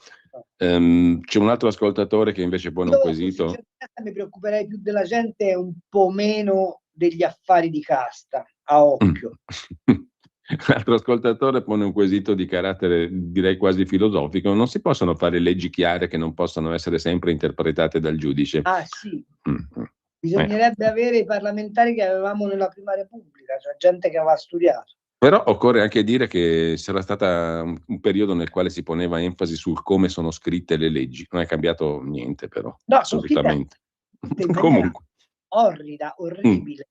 C'è un altro ascoltatore che invece pone un quesito. Mi preoccuperei più della gente e un po' meno degli affari di casta, a occhio. L'altro ascoltatore pone un quesito di carattere, direi quasi filosofico: non si possono fare leggi chiare che non possano essere sempre interpretate dal giudice? Ah sì, bisognerebbe avere i parlamentari che avevamo nella Prima Repubblica, cioè gente che aveva studiato. Però occorre anche dire che c'era stato un periodo nel quale si poneva enfasi sul come sono scritte le leggi. Non è cambiato niente, però. No, assolutamente. Comunque. Orrida, orribile.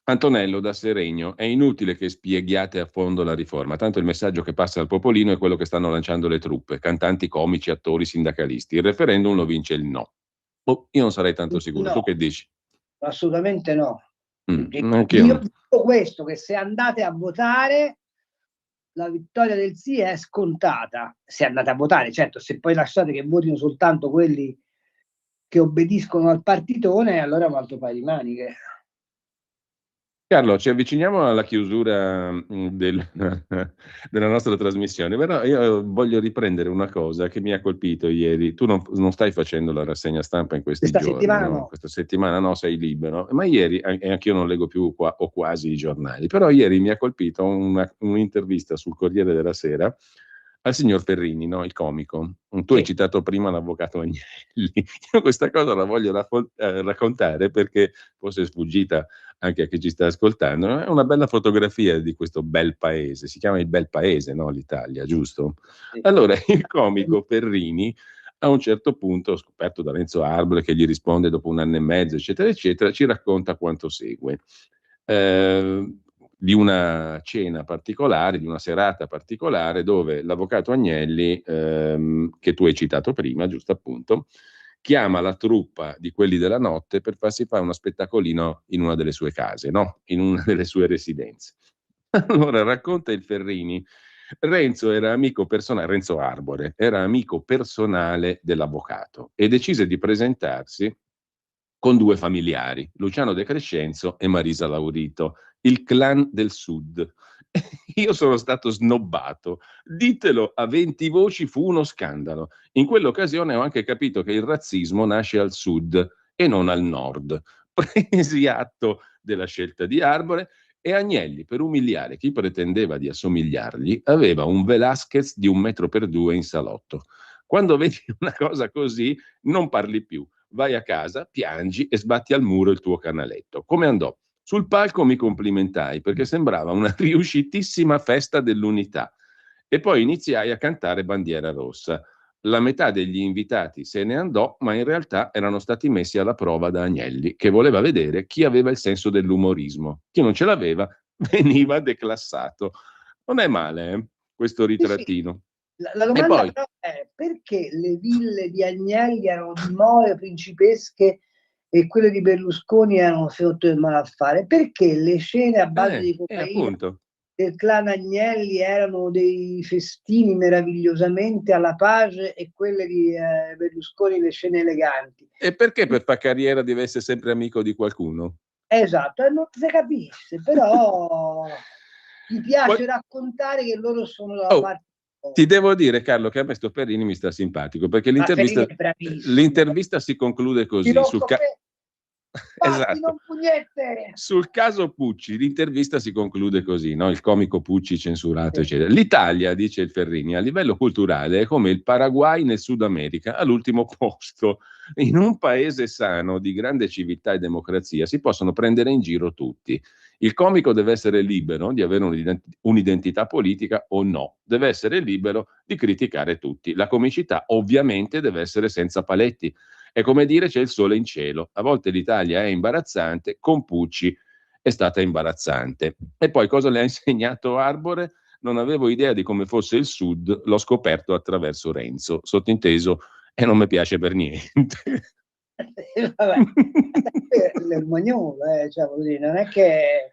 Antonello da Seregno: è inutile che spieghiate a fondo la riforma, tanto il messaggio che passa al popolino è quello che stanno lanciando le truppe, cantanti, comici, attori, sindacalisti. Il referendum lo vince il no. Io non sarei tanto sicuro. No, tu che dici? Assolutamente no. Io dico questo, che se andate a votare la vittoria del sì è scontata, se andate a votare. Certo, se poi lasciate che votino soltanto quelli che obbediscono al partitone, allora è un altro paio di maniche. Carlo, ci avviciniamo alla chiusura della nostra trasmissione, però io voglio riprendere una cosa che mi ha colpito ieri. Tu non stai facendo la rassegna stampa in questi Questa giorni, settimana no? no. Questa settimana no, sei libero. Ma ieri, e anch'io non leggo più o quasi i giornali, però ieri mi ha colpito un'intervista sul Corriere della Sera al signor Ferrini, no? Il comico. Tu hai citato prima l'avvocato Agnelli. Io questa cosa la voglio raccontare perché fosse sfuggita anche a chi ci sta ascoltando. È una bella fotografia di questo bel paese, si chiama il bel paese, no? L'Italia, giusto? Allora, il comico Ferrini a un certo punto, scoperto da Renzo Arbore che gli risponde dopo 1 anno e mezzo, eccetera, eccetera, ci racconta quanto segue. Di una cena particolare, di una serata particolare, dove l'avvocato Agnelli, che tu hai citato prima, giusto appunto, chiama la truppa di quelli della notte per farsi fare uno spettacolino in una delle sue case, no? In una delle sue residenze. Allora racconta il Ferrini, Renzo Arbore era amico personale dell'avvocato e decise di presentarsi con 2 familiari, Luciano De Crescenzo e Marisa Laurito, il clan del Sud. Io sono stato snobbato. Ditelo a 20 voci, fu uno scandalo. In quell'occasione ho anche capito che il razzismo nasce al Sud e non al Nord. Presi atto della scelta di Arbore e Agnelli, per umiliare chi pretendeva di assomigliargli, aveva un Velázquez di 1,2 m in salotto. Quando vedi una cosa così, non parli più. Vai a casa, piangi e sbatti al muro il tuo canaletto. Come andò? Sul palco mi complimentai perché sembrava una riuscitissima festa dell'unità e poi iniziai a cantare Bandiera Rossa. La metà degli invitati se ne andò, ma in realtà erano stati messi alla prova da Agnelli, che voleva vedere chi aveva il senso dell'umorismo. Chi non ce l'aveva veniva declassato. Non è male, questo ritrattino. La domanda però è: perché le ville di Agnelli erano di more principesche e quelle di Berlusconi erano sotto il malaffare? Perché le scene a base di cocaina del clan Agnelli erano dei festini meravigliosamente alla pace e quelle di Berlusconi le scene eleganti? E perché per fare carriera deve essere sempre amico di qualcuno? Esatto, non si capisce, però mi piace raccontare che loro sono dalla parte. Ti devo dire, Carlo, che a me sto Ferrini mi sta simpatico, perché l'intervista si conclude così. Esatto. Sul caso Pucci, l'intervista si conclude così, no? Il comico Pucci censurato, eccetera. L'Italia, dice il Ferrini, a livello culturale è come il Paraguay nel Sud America, all'ultimo posto. In un paese sano, di grande civiltà e democrazia, si possono prendere in giro tutti. Il comico deve essere libero di avere un'identità politica o no, deve essere libero di criticare tutti. La comicità ovviamente deve essere senza paletti. È come dire c'è il sole in cielo. A volte l'Italia è imbarazzante, con Pucci è stata imbarazzante. E poi cosa le ha insegnato Arbore? Non avevo idea di come fosse il Sud, l'ho scoperto attraverso Renzo. Sottinteso, e non mi piace per niente. Vabbè, l'ermaniolo, cioè, non è che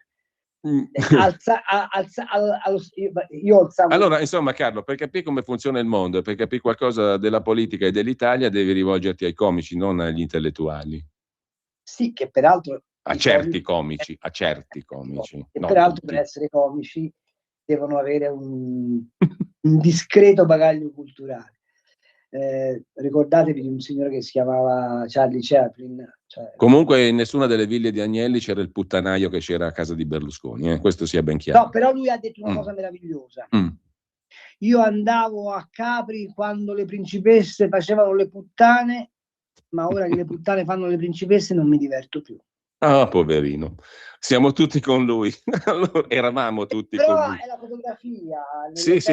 io alzavo. Allora, insomma, Carlo, per capire come funziona il mondo e per capire qualcosa della politica e dell'Italia devi rivolgerti ai comici, non agli intellettuali. Sì, che peraltro a certi comici. E peraltro per essere comici devono avere un discreto bagaglio culturale. Ricordatevi di un signore che si chiamava Charlie Chaplin. Comunque in nessuna delle ville di Agnelli c'era il puttanaio che c'era a casa di Berlusconi, questo sia ben chiaro. No, però lui ha detto una cosa meravigliosa. Io andavo a Capri quando le principesse facevano le puttane, ma ora che le puttane fanno le principesse non mi diverto più. Ah, poverino, siamo tutti con lui. Allora, eravamo tutti con lui. Però è la fotografia. Sì.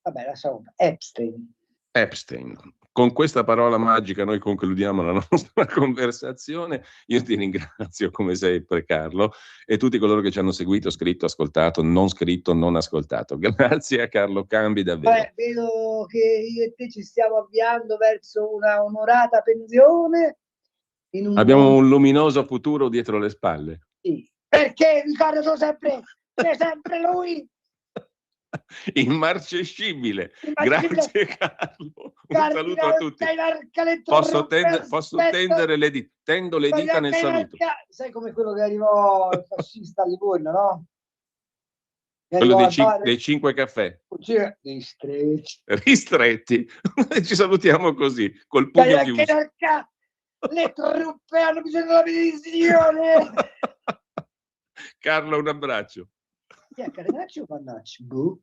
Vabbè, lasciamo. Epstein. Con questa parola magica noi concludiamo la nostra conversazione. Io ti ringrazio come sempre, Carlo, e tutti coloro che ci hanno seguito, scritto, ascoltato, non ascoltato. Grazie a Carlo Cambi, davvero. Vedo che io e te ci stiamo avviando verso una onorata pensione. Abbiamo un luminoso futuro dietro le spalle. Sì, perché ricordo sempre, c'è sempre lui. Immarcescibile. Grazie Carlo. Un saluto a tutti. Posso tendere le dita. Tendo le dita nel saluto. Sai come quello che arrivò il fascista a Livorno, no? Quello dei 5 caffè. Ristretti. Ci salutiamo così, col pugno chiuso. Le truppe hanno bisogno della benedizione. Carlo, un abbraccio. Catenacci o Pannacci? Boh.